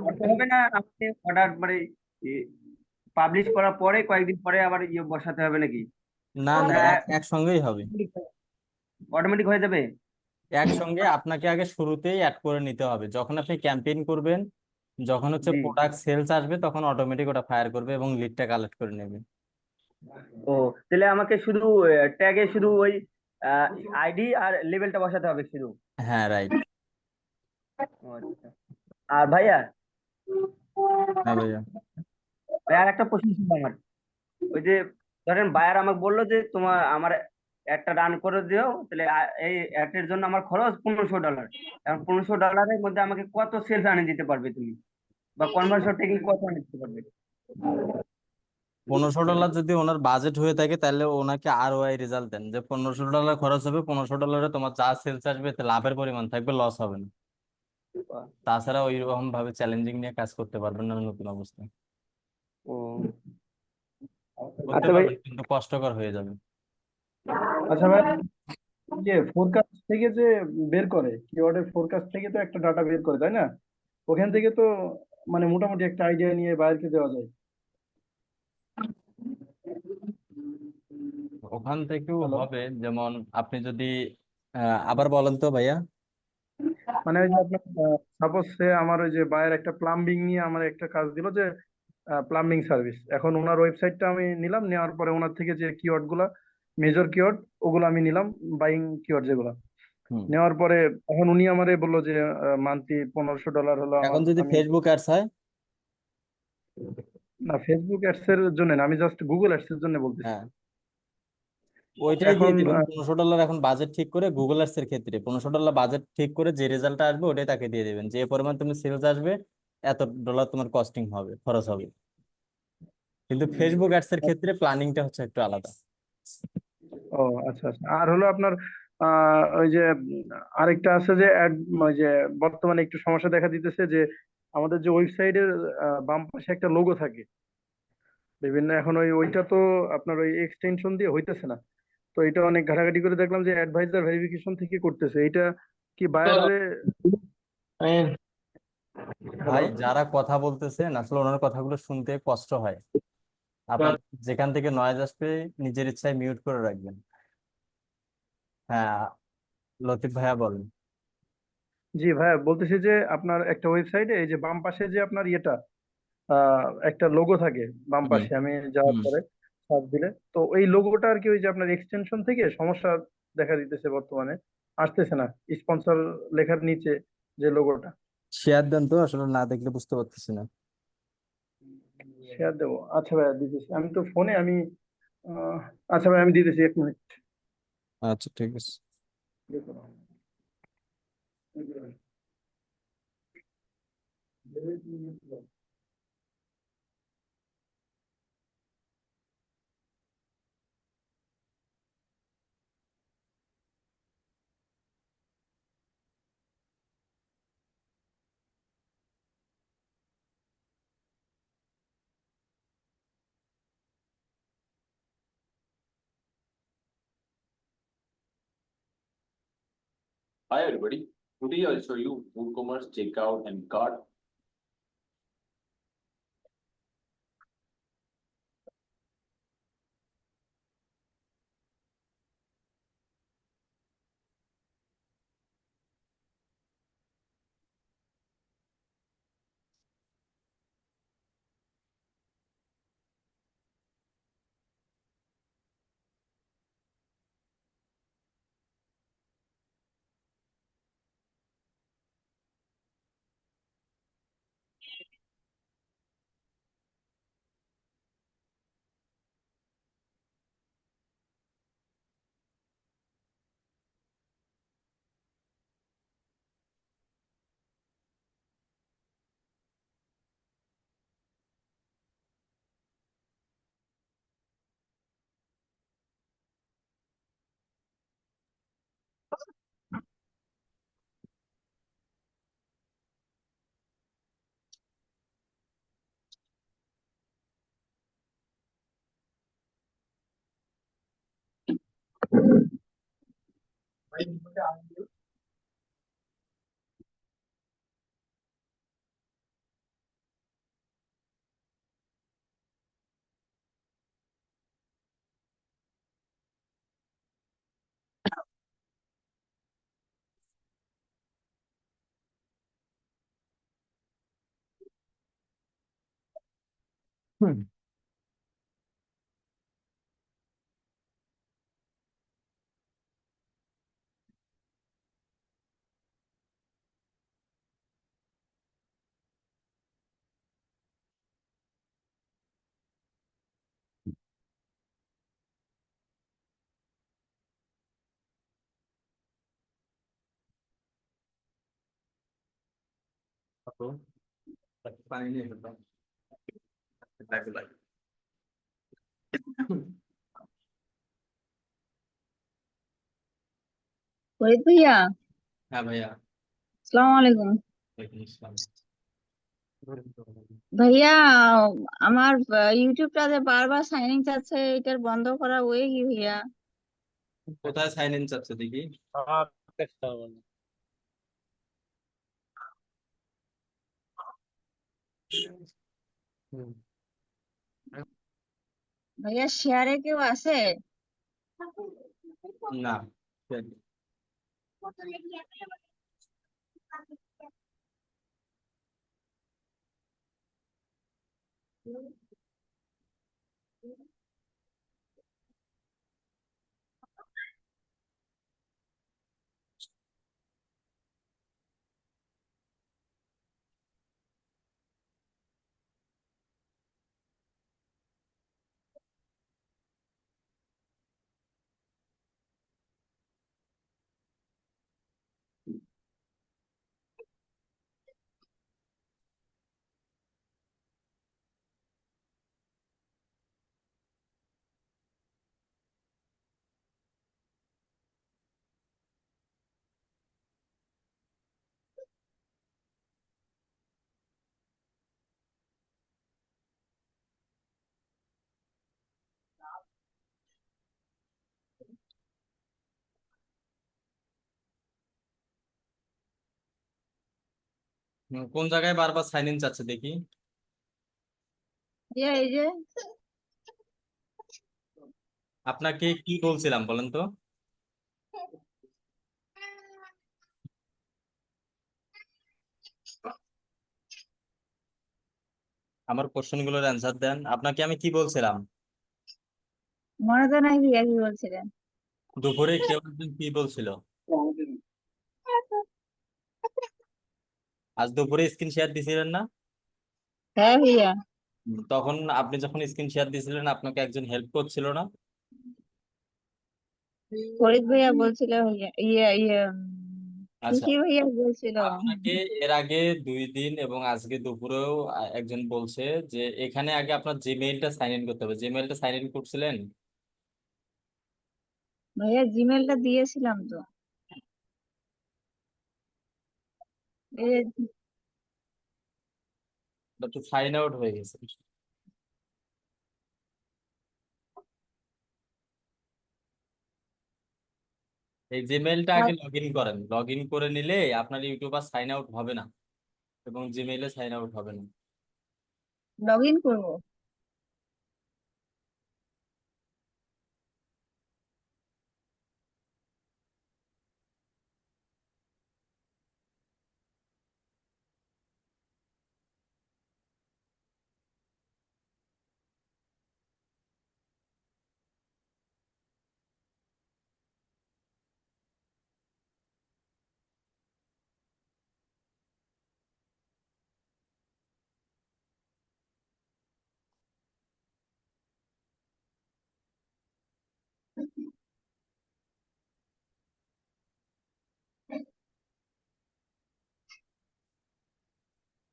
করতে হবে না? আপনি অর্ডার মানে পাবলিশ করার পরে কয়েকদিন পরে আবার ইয়ে বসাতে হবে নাকি? না না, একসঙ্গেই হবে। অটোমেটিক হয়ে যাবে? একসঙ্গে আপনাকে আগে শুরুতেই অ্যাড করে নিতে হবে, যখন আপনি ক্যাম্পেইন করবেন, যখন হচ্ছে জি। প্রোডাক্ট সেলস আসবে তখন অটোমেটিক ওটা ফায়ার করবে এবং লিডটা কালেক্ট করে নেবে। ও, তাহলে আমাকে শুধু ট্যাগে শুধু ওই আইডি আর লেভেলটা বসাতে হবে শুধু? হ্যাঁ, রাইট। ও, আচ্ছা। আর ভাইয়া, হ্যাঁ ভাইয়া। আর একটা প্রশ্ন ছিল আমার। ওই যে ধরেন বায়ার আমাকে বললো যে তোমার আমার একটা রান করে দিও, তাহলে এই অ্যাডের জন্য আমার খরচ $1500। এখন $1500 মধ্যে আমাকে কত সেলস আনিয়ে দিতে পারবে তুমি, বা কনভার্সন টেকিং কত আনিয়ে দিতে পারবে? $1500 যদি ওনার বাজেট হয়ে থাকে তাহলে ওনাকে ROI রেজাল্ট দেন, যে $1500 খরচ হবে, $1500 তোমার যা সেলস আসবে এতে লাভের পরিমাণ থাকবে, লস হবে না। তাছাড়া ওই রকম ভাবে চ্যালেঞ্জিং নিয়ে কাজ করতে পারবেন না নতুন অবস্থায়। ও করতে আচ্ছা ভাই, পারবেন কিন্তু কষ্টকর হয়ে যাবে। আচ্ছা ভাই, যে ফোরকাস্ট থেকে যে বের করে, কিওয়ার্ডের ফোরকাস্ট থেকে তো একটা ডাটা বের করে, তাই না? ওখান থেকে তো মানে মোটামুটি একটা আইডিয়া নিয়ে বাইরকে দেওয়া যায়। ওখান থেকেও হ্যালো, হবে, যেমন আপনি যদি আবার বলেন তো ভাইয়া। মানে ওই যে আপনার সাপোজ সে আমার ওই যে বায়ের একটা প্লাম্বিং নিয়ে আমার একটা কাজ দিল, যে প্লাম্বিং সার্ভিস। এখন ওনার ওয়েবসাইটটা আমি নিলাম, নেওয়ার পরে ওনার থেকে যে কিওয়ার্ড গুলা মেজর কিওয়ার্ড ওগুলো আমি নিলাম, বাইং কিওয়ার্ড যেগুলো হুম নেওয়ার পরে এখন উনি আমারে বললো যে মান্থলি $1500 হলো এখন আমার। যদি আমি ফেসবুক অ্যাডস হয়, না, ফেসবুক অ্যাডস এর জন্য না, আমি জাস্ট গুগল অ্যাডস এর জন্য বলতেছি। হ্যাঁ ওইটাই দিয়ে এখন দিবেন। $1500 এখন বাজেট ঠিক করে গুগল অ্যাডস এর ক্ষেত্রে $1500 বাজেট ঠিক করে যে রেজাল্টটা আসবে ওটাই তাকে দিয়ে দিবেন, যে পরিমাণ তুমি সেলস আসবে এত ডলার তোমার কস্টিং হবে, খরচ হবে। কিন্তু ফেসবুক অ্যাডস এর ক্ষেত্রে প্ল্যানিংটা হচ্ছে একটু আলাদা। ও আচ্ছা আচ্ছা, আর হলো আপনার ওই যে আরেকটা আছে যে ওই যে বর্তমানে একটু সমস্যা দেখা দিতেছে, যে আমাদের যে ওয়েবসাইটের বাম পাশে একটা লোগো থাকে বিভিন্ন, এখন ওইটা তো আপনার ওই এক্সটেনশন দিয়ে হইতেছে না। তো এটা অনেক ঘাটাঘাটি করে দেখলাম যে অ্যাডভাইজার ভেরিফিকেশন থেকে করতেছে। এটা কি বায়ারে? হ্যালো, ভাই যারা কথা বলতেছেন আসলে ওনার কথাগুলো শুনতে কষ্ট হয়, আপনার যেখান থেকে নয়েজ আসবে নিজের ইচ্ছায় মিউট করে রাখবেন। হ্যাঁ, লতিফ ভাইয়া বলেন। জি ভাইয়া, বলতেছি যে আপনার একটা ওয়েবসাইটে এই যে বাম পাশে যে আপনার ইয়েটা একটা লোগো থাকে বাম হুম পাশে, আমি যাওয়ার হুম পরে সার্চ দিলে তো এই লোগোটা আর কি ওই যে আপনার এক্সটেনশন থেকে সমস্যা দেখা দিতেছে বর্তমানে, আসতেছে না স্পন্সর লেখার নিচে যে লোগোটা। শেয়ার দেন তো, আসলে না দেখলে বুঝতে পারতেছি না। শেয়ার দেবো? আচ্ছা ভাইয়া, দিতেছি আমি তো ফোনে, আমি আচ্ছা ভাই, আমি দিতেছি, 1 মিনিট আচ্ছা ঠিক আছে। দেখুন। Hi everybody. Today I'll show you WooCommerce checkout and cart. পানি নিয়ে ফেললাম। ওই ভাইয়া, হ্যাঁ ভাইয়া। আসসালামু আলাইকুম। ওয়ালাইকুম আসসালাম। ভাইয়া, আমার ইউটিউবটা যে বারবার সাইন ইন চাচ্ছে, এটার বন্ধ করা ওয়ে কি ভাইয়া? কোথায় সাইন ইন চাচ্ছে দেখি? ভাইয়া শেয়ারে কেউ আছে? না। কোন জায়গায় বারবার সাইন ইন চাচ্ছে দেখি? ভাইয়া এই যে আপনাকে কি বলছিলাম বলেন তো? আমার কোশ্চেন গুলোর অ্যান্সার দেন। আপনাকে আমি কি বলছিলাম? মনে তো নাই ভাইয়া কি বলছিলেন। দুপুরে কেউ একজন কি বলছিল? আজ দুপুরে স্ক্রিন শেয়ার দিছিলেন না? হ্যাঁ ভাইয়া, তখন আপনি যখন স্ক্রিন শেয়ার দিছিলেন আপনাকে একজন হেল্প করছিল না? ফরিদ ভাইয়া বলছিল ভাইয়া, ইয়ে ইয়ে আচ্ছা, ঠিকই ভাইয়া বলছিল। আপনাকে এর আগে 2 দিন এবং আজকে দুপুরেও একজন বলছে যে এখানে আগে আপনার জিমেইলটা সাইন ইন করতে হবে। জিমেইলটা সাইন ইন করছিলেন? ভাইয়া জিমেলটা দিয়েছিলাম তো। এই একটু সাইন আউট হয়ে গেছে। এই জিমেইলটা আগে লগ ইন করেন, লগ ইন করে নিলে আপনার ইউটিউব আর সাইন আউট হবে না এবং জিমেইলে সাইন আউট হবে না। লগ ইন করবো।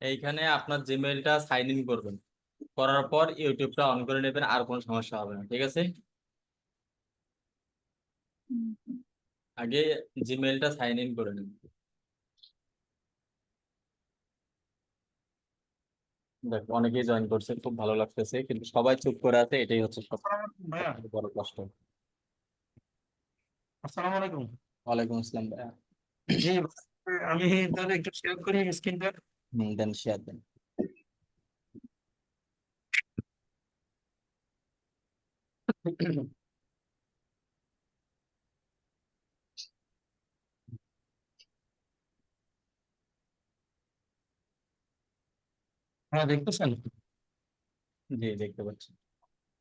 এইখানে আপনার জিমেইলটা সাইন ইন করবেন, করার পর ইউটিউবটা অন করে নেবেন, আর কোনো সমস্যা হবে না, ঠিক আছে? আগে জিমেইলটা সাইন ইন করে নেবেন। দেখ, অনেকেই জয়েন করছে, খুব ভালো লাগতেছে, কিন্তু সবাই চুপ করে আছে, এটাই হচ্ছে ভাইয়া, সবথেকে বড় কষ্ট। আসসালামু আলাইকুম। ওয়ালাইকুম আসসালাম ভাইয়া। জি, আমি তাহলে একটু শেয়ার করি স্ক্রিনটা। দেন, শেয়ার দেন। হ্যাঁ, দেখতেছেন? জি, দেখতে পাচ্ছি।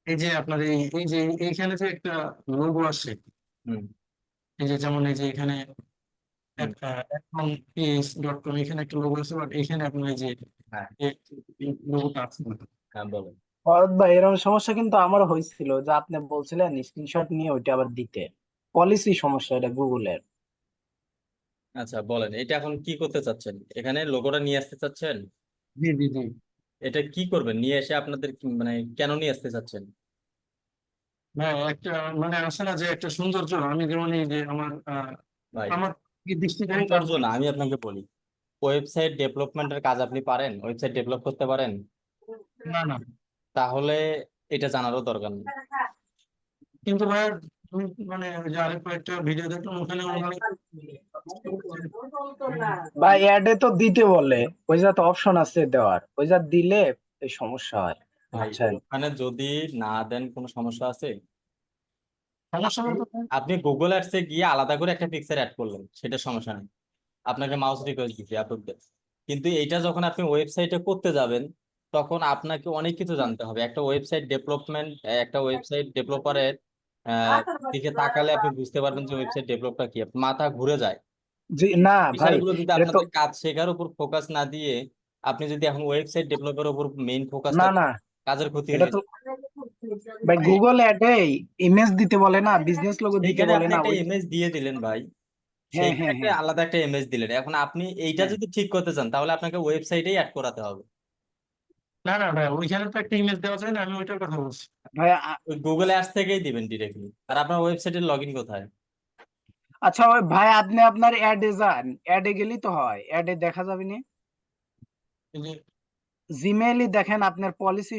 এই যে আপনার এই যে এইখানে যে একটা লোগো আছে, হুম এই যে যেমন এই যে এখানে হুম। accountpage.com এখানে একটা লোগো আছে, বাট এখানে আপনার এই যে হ্যাঁ লোগোটা আছে না। হ্যাঁ, বলেন। ফরদ ভাই, এরকম সমস্যা কিন্তু আমারও হয়েছিল, যে আপনি বলছিলেন স্ক্রিনশট নিয়ে ওইটা আবার দিতে। পলিসি সমস্যা এটা গুগলের। আচ্ছা, বলেন, এটা এখন কি করতে চাচ্ছেন? এখানে লোগোটা নিয়ে আসতে চাচ্ছেন? জি জি জি। এটা কি করবেন নিয়ে এসে? আপনাদের মানে কেন নিয়ে আসতে চাচ্ছেন? হ্যাঁ, একটা মানে আছে না যে একটা সৌন্দর্য, আমি যেমন এই যে আমার ভাই, আমার কি দৃষ্টিতে সৌন্দর্য না, আমি আপনাকে বলি, ওয়েবসাইট ডেভেলপমেন্টের কাজ আপনি পারেন? ওয়েবসাইট ডেভেলপ করতে পারেন? না না, তাহলে এটা জানারও দরকার নেই। কিন্তু ভাই মানে ওই যে আরেক কয়েকটা ভিডিও দেখলাম, ওখানে ওনারা ভাই অ্যাডে তো দিতে বলে, ওই যা তো অপশন আছে দেওয়ার, ওই যা দিলে এই সমস্যা হয়, ভাই, বুঝছেন? ওখানে যদি না দেন কোনো সমস্যা আছে? সমস্যা বলতে আপনি গুগল অ্যাডসে গিয়ে আলাদা করে একটা পিকচার অ্যাড করলেন, সেটা সমস্যা নেই, আপনাকে মাউস রিকোয়েস্ট দিতে আপলোড দেন। কিন্তু এইটা যখন আপনি ওয়েবসাইটে করতে যাবেন, তখন আপনাকে অনেক কিছু জানতে হবে। একটা ওয়েবসাইট ডেভেলপমেন্ট, একটা ওয়েবসাইট ডেভেলপারের দিকে তাকালে আপনি বুঝতে পারবেন যে ওয়েবসাইট ডেভেলপটা কি, আপনার মাথা ঘুরে যায়। জি না ভাই, বিষয়গুলো যদি এটা তো আপনাদের কাজ শেখার উপর ফোকাস না দিয়ে আপনি যদি এখন ওয়েবসাইট ডেভেলপের উপর মেইন ফোকাসটা, না না, কাজের ক্ষতি এটা হয়ে তো যায়। ভাই গুগল অ্যাডে ইমেজ দিতে বলে না, বিজনেস লোগো দিতে সেইখানে বলে আপনি না একটা ওই। ইমেজ দিয়ে দিলেন ভাই, হ্যাঁ সেইখানে হ্যাঁ একটা হ্যাঁ আলাদা একটা ইমেজ দিলেন। এখন আপনি এইটা হ্যাঁ যদি ঠিক করতে চান, তাহলে আপনাকে ওয়েবসাইটেই অ্যাড করাতে হবে। না না ভাই, ওইখানে তো একটা ইমেজ দেওয়া যায় না, আমি ওইটার কথা বলছি। ভাই ওই গুগল অ্যাডস থেকেই দিবেন ডিরেক্টলি। আর আপনার ওয়েবসাইটের লগ ইন কোথায়? আচ্ছা ওই ভাই, আপনি আপনার অ্যাডে যান, অ্যাডে গেলেই তো হয়, অ্যাডে দেখা যাবে না? এই যে জিমেইলই দেখেন, আপনার পলিসি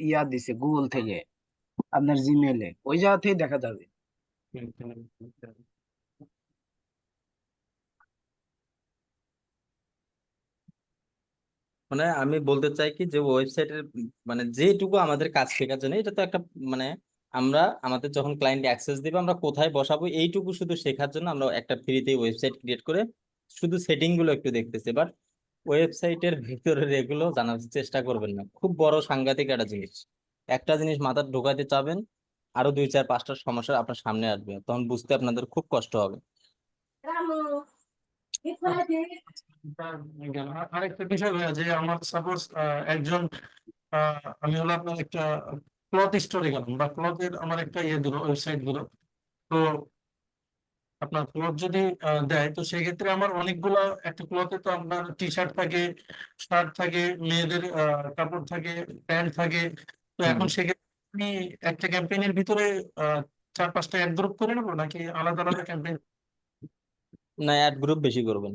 ইয়া দিছে গুগল থেকে আপনার জিমেইলে, ওই জায়গাতেই দেখা যাবে। মানে আমি বলতে চাই কি, যে ওয়েবসাইটের মানে যেটুকু আমাদের কাজ শেখার জন্য, এটা তো একটা মানে আমরা আমাদের যখন ক্লায়েন্ট অ্যাক্সেস দিবে, আমরা কোথায় বসাবো এইটুকু শুধু শেখার জন্য আমরা একটা ফ্রিতে ওয়েবসাইট ক্রিয়েট করে শুধু সেটিং গুলো একটু দেখতেছি। বাট ওয়েবসাইটের ভিতরের এগুলো জানার চেষ্টা করবেন না, খুব বড় সাংঘাতিক একটা জিনিস। একটা জিনিস মাথায় ঢোকাতে চাবেন, আরো 2 4 5টা সমস্যা আপনার সামনে আসবে, তখন বুঝতে আপনাদের খুব কষ্ট হবে। আরেকটা বিষয় ভাইয়া, যে আমার সাপোজ একজন আমি হলো আপনার একটা ক্লথ স্টোরে গেলাম, বা ক্লথের আমার একটা ইয়ে দিল, ওয়েবসাইট দিল। তো আপনার ক্লথ যদি দেয়, তো সেক্ষেত্রে আমার অনেকগুলো, একটা ক্লথে তো আপনার টি শার্ট থাকে, শার্ট থাকে, মেয়েদের কাপড় থাকে, প্যান্ট থাকে। তো হুম এখন সেক্ষেত্রে আমি একটা ক্যাম্পেইনের ভিতরে 4-5টা অ্যাড গ্রুপ করে নেবো, নাকি আলাদা আলাদা ক্যাম্পেইন না, অ্যাড গ্রুপ বেশি করবেন।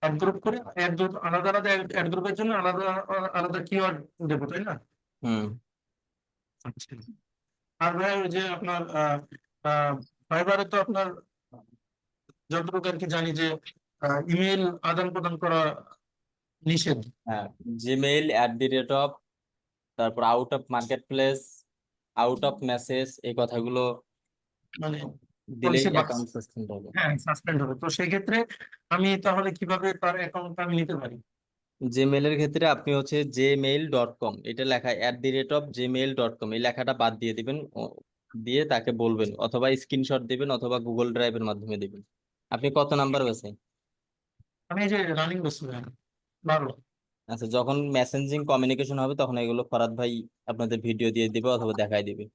অ্যাড গ্রুপ করে, অ্যাড গ্রুপ আলাদা আলাদা অ্যাড গ্রুপের জন্য আলাদা আলাদা কিওয়ার্ড দেবো, তাই না? হুম আচ্ছা। আর ভাই ওই যে আপনার ফাইবারে তো আপনার যতটুকু আর কি জানি যে ইমেল আদান প্রদান করা নিষেধ। হ্যাঁ, জিমেইল @, তারপর out of market place, out of message, এই কথাগুলো মানে দিলেই পলিসি অ্যাকাউন্ট সাসপেন্ড হবে। হ্যাঁ সাসপেন্ড হবে। তো সেই ক্ষেত্রে আমি তাহলে কিভাবে তার অ্যাকাউন্টটা আমি নিতে পারি? জিমেইলের ক্ষেত্রে আপনি হচ্ছে gmail.com, এটা লেখা @gmail.com, এই লেখাটা বাদ দিয়ে দিবেন, দিয়ে তাকে বলবেন, অথবা স্ক্রিনশট দিবেন, অথবা গুগল ড্রাইভের মাধ্যমে দিবেন। আপনি কত নাম্বার আছে? আমি এই যে রানিং বস্তু 12। আচ্ছা, যখন মেসেঞ্জিং কমিউনিকেশন হবে তখন এগুলো ফরাদ ভাই আপনাদের ভিডিও দিয়ে দিবে অথবা দেখাই দিবে।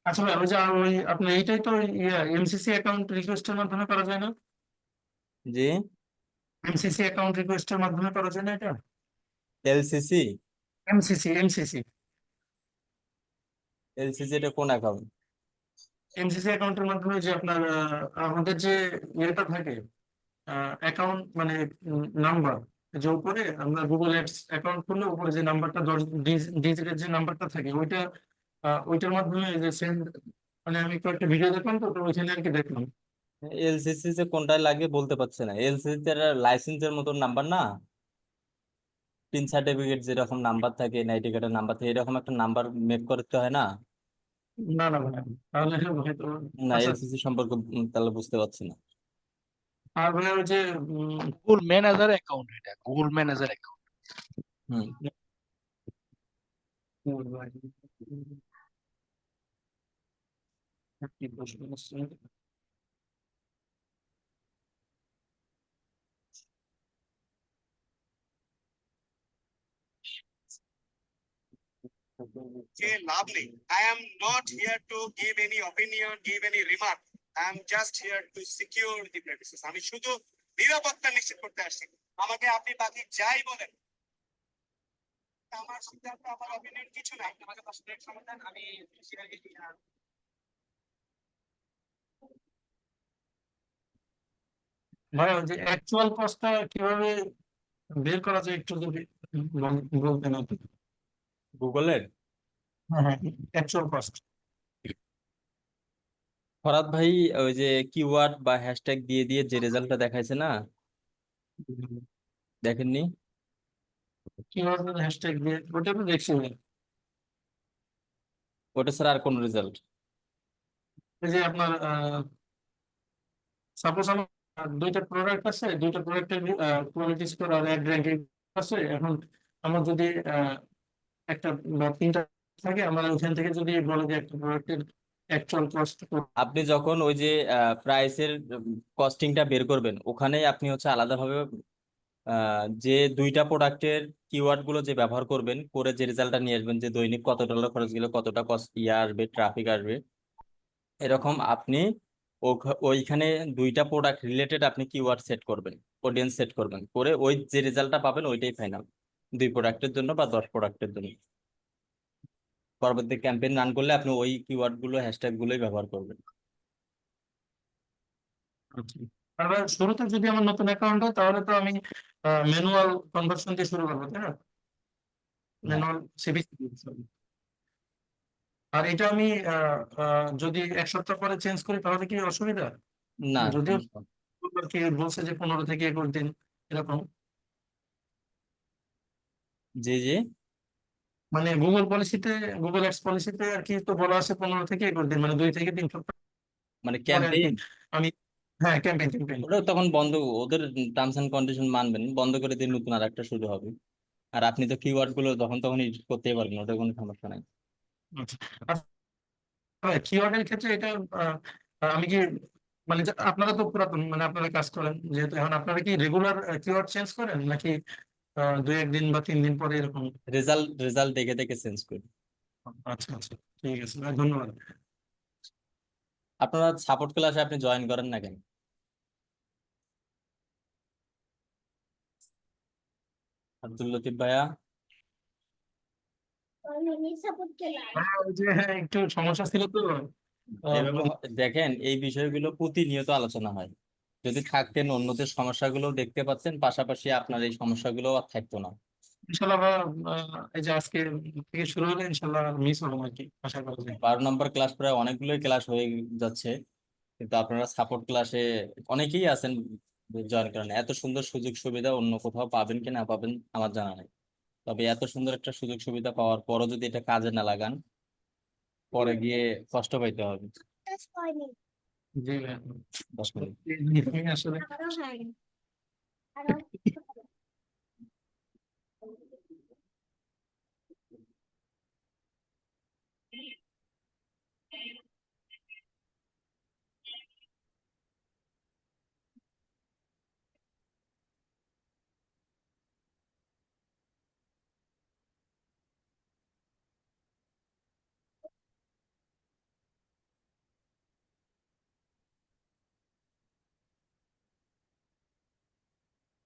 আচ্ছা ভাই, ওই যে ওই আপনার এইটাই তো এমসিসি অ্যাকাউন্ট রিকোয়েস্টের মাধ্যমে করা যায় না? জি, এমসিসি অ্যাকাউন্ট রিকোয়েস্টের মাধ্যমে করা যায় না এটা? এলসিসি। এমসিসি এটা কোন অ্যাকাউন্ট? এমসিসি অ্যাকাউন্টের মাধ্যমে যে আপনার আমাদের যে ইয়েটা থাকে, অ্যাকাউন্ট মানে নাম্বার, যে উপরে আমরা গুগল অ্যাডস অ্যাকাউন্ট খুললে উপরে যে নাম্বারটা 10 ডিজিটের যে নাম্বারটা থাকে, ওইটা ওইটার মাধ্যমে যে সেন্ড, মানে আমি কয়েকটা ভিডিও দেখলাম, তো ওইখানে আর কি দেখলাম। এলসিসি যে কোনটায় লাগে বলতে পারছে না। এলসিসি এর লাইসেন্সের মতন নাম্বার না, পিন সার্টিফিকেট যেরকম নাম্বার থাকে, নাইটি কার্ডের নাম্বার থাকে, এরকম একটা নাম্বার মেক করতে হয় না। না না ভাই, তাহলে হয়তো। না, আচ্ছা। এলসিসি সম্পর্কে তাহলে বুঝতে পারছি না। আর ভাই ওই যে গুগল ম্যানেজার অ্যাকাউন্ট, এটা গুগল ম্যানেজার অ্যাকাউন্ট। হুম কি প্রশ্ন আসছে? যে লাভ নেই। I am not here to give any opinion, give any remark. I am just here to secure the premises. আমি শুধু নিরাপত্তা নিশ্চিত করতে আসছি। আমাকে আপনি বাকি যাই বলেন, আমার সিদ্ধান্ত, আমার অপিনিয়ন কিছু নাই। আমাকে 5 মিনিট সময় দেন, আমি ভাই ওই যে অ্যাকচুয়াল কস্টটা কিভাবে বের করা যায় একটু যদি বলতেন আপনি। গুগলের হ্যাঁ হ্যাঁ, অ্যাকচুয়াল কস্ট। ফরাদ ভাই, ওই যে কিওয়ার্ড বা হ্যাশট্যাগ দিয়ে দিয়ে যে রেজাল্টটা দেখাইছে না, দেখেননি? কিভাবে হ্যাশট্যাগ দিয়ে, ওটা তো দেখছি ভাই। ওটা ছাড়া আর কোন রেজাল্ট? এই যে আপনার সাপোজ আমার দুইটা প্রোডাক্ট আছে, দুইটা প্রোডাক্টের কোয়ালিটি স্কোর আর অ্যাড র্যাঙ্কিং আছে। এখন আমার যদি একটা বা 3টা থাকে, আমার ওখান থেকে যদি বলে যে একটা প্রোডাক্টের অ্যাকচুয়াল কস্ট। আপনি যখন ওই যে প্রাইসের কস্টিংটা বের করবেন, ওখানে আপনি হচ্ছে আলাদাভাবে যে দুইটা প্রোডাক্টের কিওয়ার্ড গুলো যে ব্যবহার করবেন, করে যে রেজাল্টটা নিয়ে আসবেন, যে দৈনিক কত ডলার খরচ গেলে কতটা কস্ট আসবে, ট্রাফিক আসবে, এরকম আপনি ওইখানে দুইটা প্রোডাক্ট রিলেটেড আপনি কিওয়ার্ড সেট করবেন, অডিয়েন্স সেট করবেন, করে ওই যে রেজাল্টটা পাবেন ওইটাই ফাইনাল, 2 প্রোডাক্টের জন্য বা 10 প্রোডাক্টের জন্য। পরবর্তী ক্যাম্পেইন রান করলে আপনি ওই কিওয়ার্ড গুলো, হ্যাশট্যাগ গুলোই ব্যবহার করবেন। আর ভাই, শুরুতে যদি আমার নতুন অ্যাকাউন্ট হয়, তাহলে তো আমি ম্যানুয়াল কনভার্সন দিয়ে শুরু করবো, তাই না? Manual CBC. আর এটা আমি যদি 1 সপ্তাহ পরে চেঞ্জ করি, তাহলে কি অসুবিধা? না, যদিও সমস্যা না। Google কি বলছে যে 15 থেকে 21 দিন এরকম, জি জি, মানে গুগল পলিসিতে, গুগল অ্যাডস পলিসিতে আর কি তো বলা আছে 15 থেকে 21 দিন, মানে 2 থেকে 3 সপ্তাহ মানে পরে আর কি ক্যাম্পেইন আমি। হ্যাঁ, ক্যাম্পেইন। ওটা তখন বন্ধ, ওদের টার্মস এন্ড কন্ডিশন মানবেন, বন্ধ করে দিয়ে নতুন আর একটা শুরু হবে। আর আপনি তো কিওয়ার্ড গুলো তখন এডিট করতেই পারবেন, ওটা কোনো সমস্যা নাই। আচ্ছা, কিওয়ার্ডের ক্ষেত্রে এটা আমি কি, মানে আপনারা তো পুরাতন, মানে আপনারা কাজ করেন যেহেতু, এখন আপনারা কি রেগুলার কিওয়ার্ড চেঞ্জ করেন, নাকি 2-1 দিন বা 3 দিন পরে এরকম? রেজাল্ট দেখে দেখে চেঞ্জ করি। আচ্ছা আচ্ছা, ঠিক আছে ভাই, ধন্যবাদ। আপনারা সাপোর্ট ক্লাসে আপনি জয়েন করেন না কেন? আব্দুল লতিফ ভাইয়া। ওই যে একটু সমস্যা ছিল তো এভাবে দেখেন, এই বিষয়গুলো প্রতিনিয়ত আলোচনা হয়। যদি থাকতেন অন্যদের সমস্যাগুলো দেখতে পাচ্ছেন, পাশাপাশি আপনার এই সমস্যাগুলো আর থাকতো না। ইনশাল্লাহ ভাইয়া, এই যে আজকে থেকে শুরু হলে ইনশাল্লাহ মিস হলো আর কি, আশা করা যায়। 12 নম্বর ক্লাস প্রায় অনেকগুলোই ক্লাস হয়ে যাচ্ছে, কিন্তু আপনারা সাপোর্ট ক্লাসে অনেকেই আছেন জয়েন করেন। এত সুন্দর সুযোগ সুবিধা অন্য কোথাও পাবেন কি না পাবেন আমার জানা নেই, তবে এত সুন্দর একটা সুযোগ সুবিধা পাওয়ার পরও যদি এটা কাজে না লাগান, পরে গিয়ে কষ্ট পাইতে হবে। জি ভাইয়া। 10 মিনিট। আমি আসলে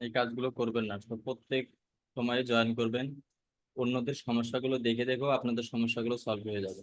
এই কাজগুলো করবেন না, তো প্রত্যেক সময়ে জয়েন করবেন। অন্যদের সমস্যাগুলো দেখে দেখেও আপনাদের সমস্যাগুলো সলভ হয়ে যাবে।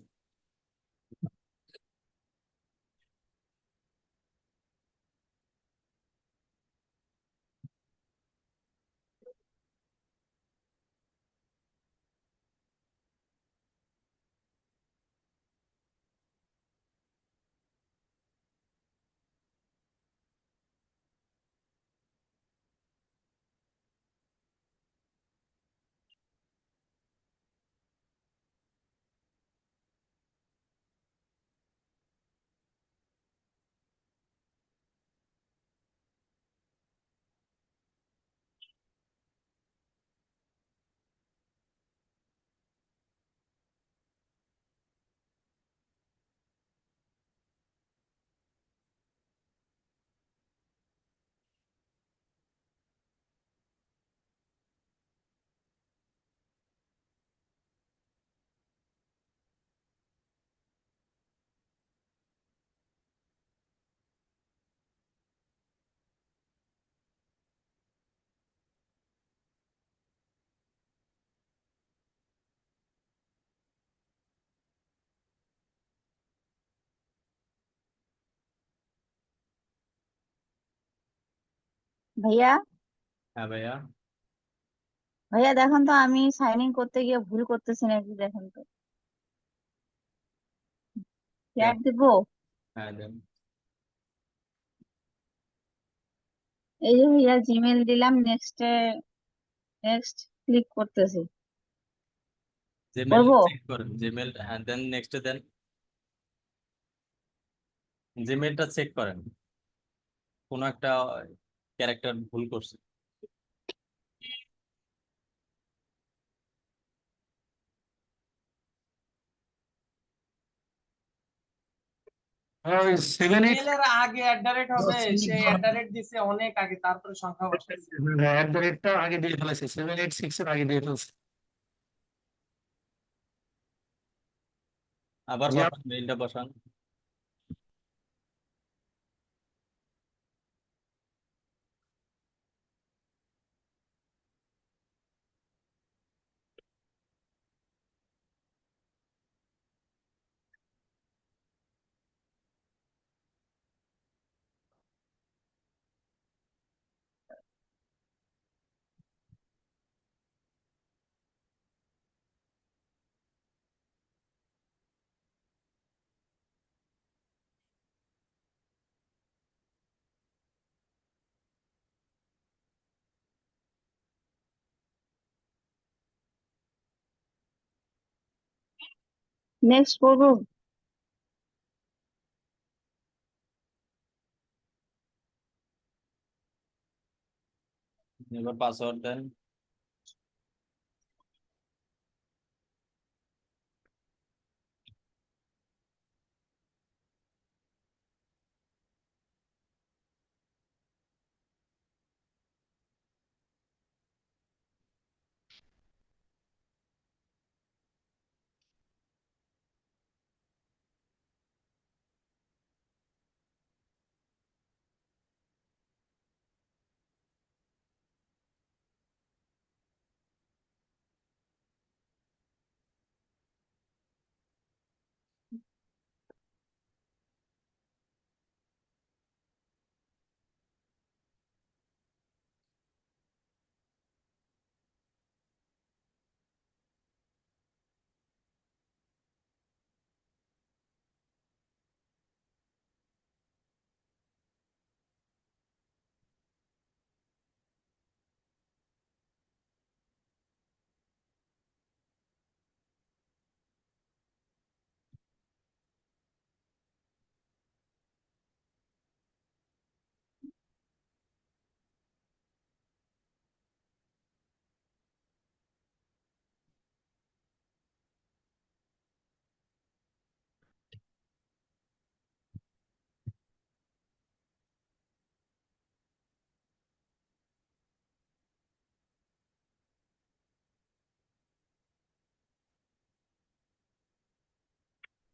ভাইয়া, হ্যাঁ ভাইয়া। ভাইয়া দেখুন তো আমি সাইন ইন করতে গিয়ে ভুল করতেছি নাকি, দেখুন তো। চ্যাট দিব? হ্যাঁ দেন। এই যে ভাইয়া জিমেল দিলাম, নেক্সট ক্লিক করতেছি। জিমেল করবো? চেক করেন, জিমেল, হ্যাঁ দেন, নেক্সট দেন। জিমেলটা চেক করেন, কোনো একটা ক্যারেক্টার ভুল করছে। ওই 7-8 ইমেলের আগে হবে, সে দিছে অনেক আগে, তারপরে সংখ্যা বসাইছে। এট দ্য রেটটা আগে দিয়ে ফেলেছে, 786 এর আগে দিয়ে ফেলছে। আবার জি বসান, মেইলটা বসান। নেক্সট করবো? এবার পাসওয়ার্ড দেন।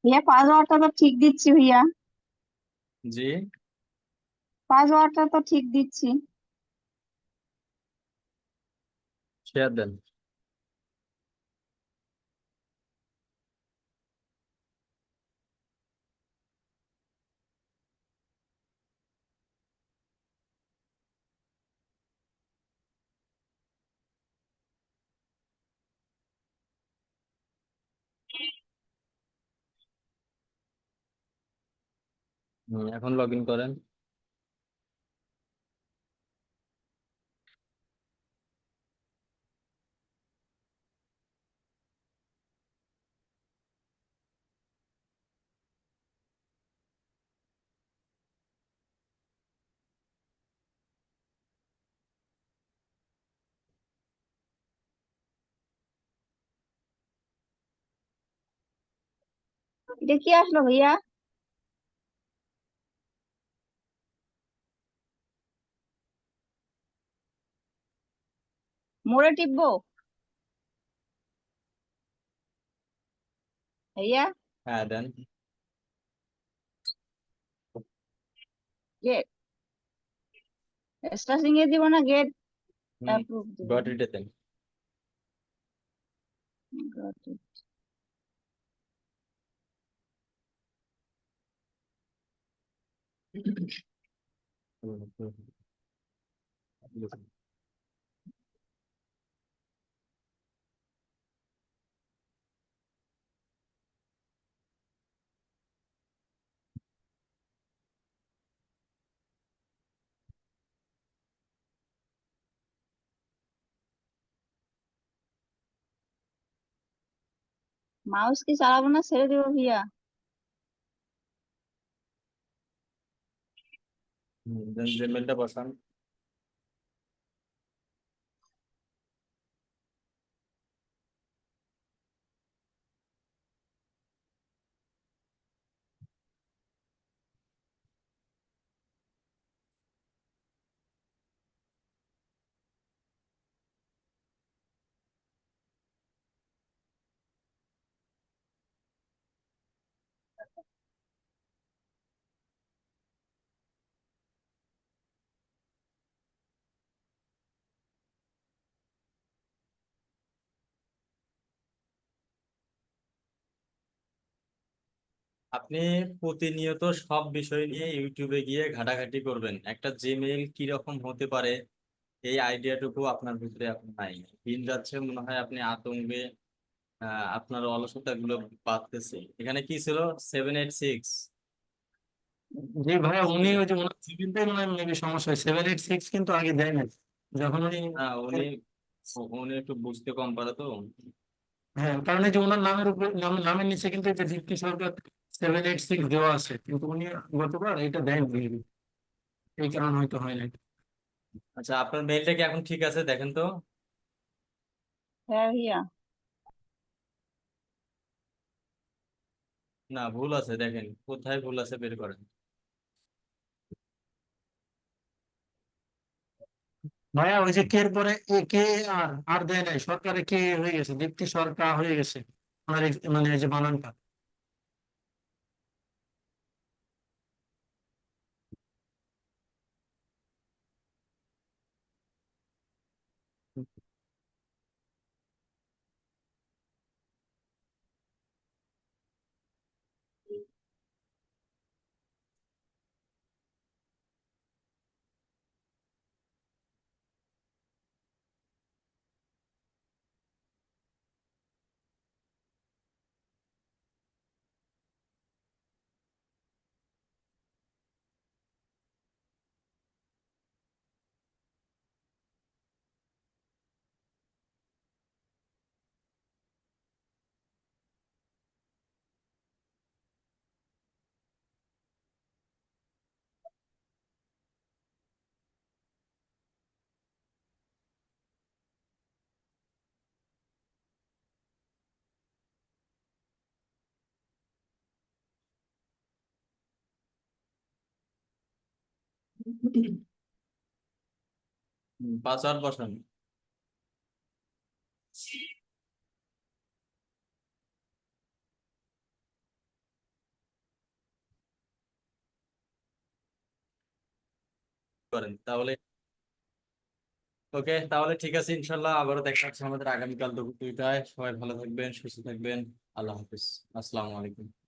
ভাইয়া পাসওয়ার্ডটা তো ঠিক দিচ্ছি ভাইয়া, জি, পাসওয়ার্ডটা তো ঠিক দিচ্ছি। শেয়ার দেন। এখন লগ ইন করেন। এটা কি আসলো ভাইয়া? মোড়ে টিপবো ভাইয়া? হ্যাঁ দেন। গেট স্টার্টিং এ দিব না গেট হুম, অ্যাপ্রুভ দিব? Got it then. Got it. Mouse কি চালাবো না ছেড়ে দিব ভাইয়া? দেন জিমেলটা বসান। আপনি প্রতিনিয়ত সব বিষয় নিয়ে ইউটিউবে গিয়ে ঘাটাঘাটি করবেন, একটা জিমেইল কি রকম হতে পারে এই আইডিয়াটুকু আপনার ভিতরে এখন নাই। দিন যাচ্ছে মনে হয় আপনি আতঙ্কে আপনার অলসতা গুলো বাড়তেছে। এখানে কি ছিল 786? যে ভাইয়া উনি ওই যে ওনার সিভিলটাই মনে হয় মেবি সমস্যা হয়, 786 কিন্তু আগে দেয় না যখন উনি। উনি উনি একটু বুঝতে কম পারে তো। হ্যাঁ, কারণ এই যে ওনার নামের উপরে নামের নিচে কিন্তু এই যে দীপ্তি সরকার 786 দেওয়া আছে, কিন্তু উনি গতবার এটা দেয়নি maybe। এই কারণে হয়তো হয় নাই। আচ্ছা, আপনার মেইলটা কি এখন ঠিক আছে দেখেন তো? হ্যাঁ ভাইয়া। না, ভুল আছে, দেখেন কোথায় ভুল আছে বের করেন। ভাইয়া ওই যে কে এর পরে কে আর আর দেয় নাই, সরকারে কে হয়ে গেছে, দীপ্তি সরকার হয়ে গেছে ওনার মানে এই যে বানানটা। পাসওয়ার্ড বসান। করেন তাহলে। ওকে, তাহলে ঠিক আছে, ইনশাল্লাহ আবারও দেখা হচ্ছে আমাদের আগামীকাল দুপুর 2টায়। সবাই ভালো থাকবেন, সুস্থ থাকবেন। আল্লাহ হাফিজ, আসসালামু আলাইকুম।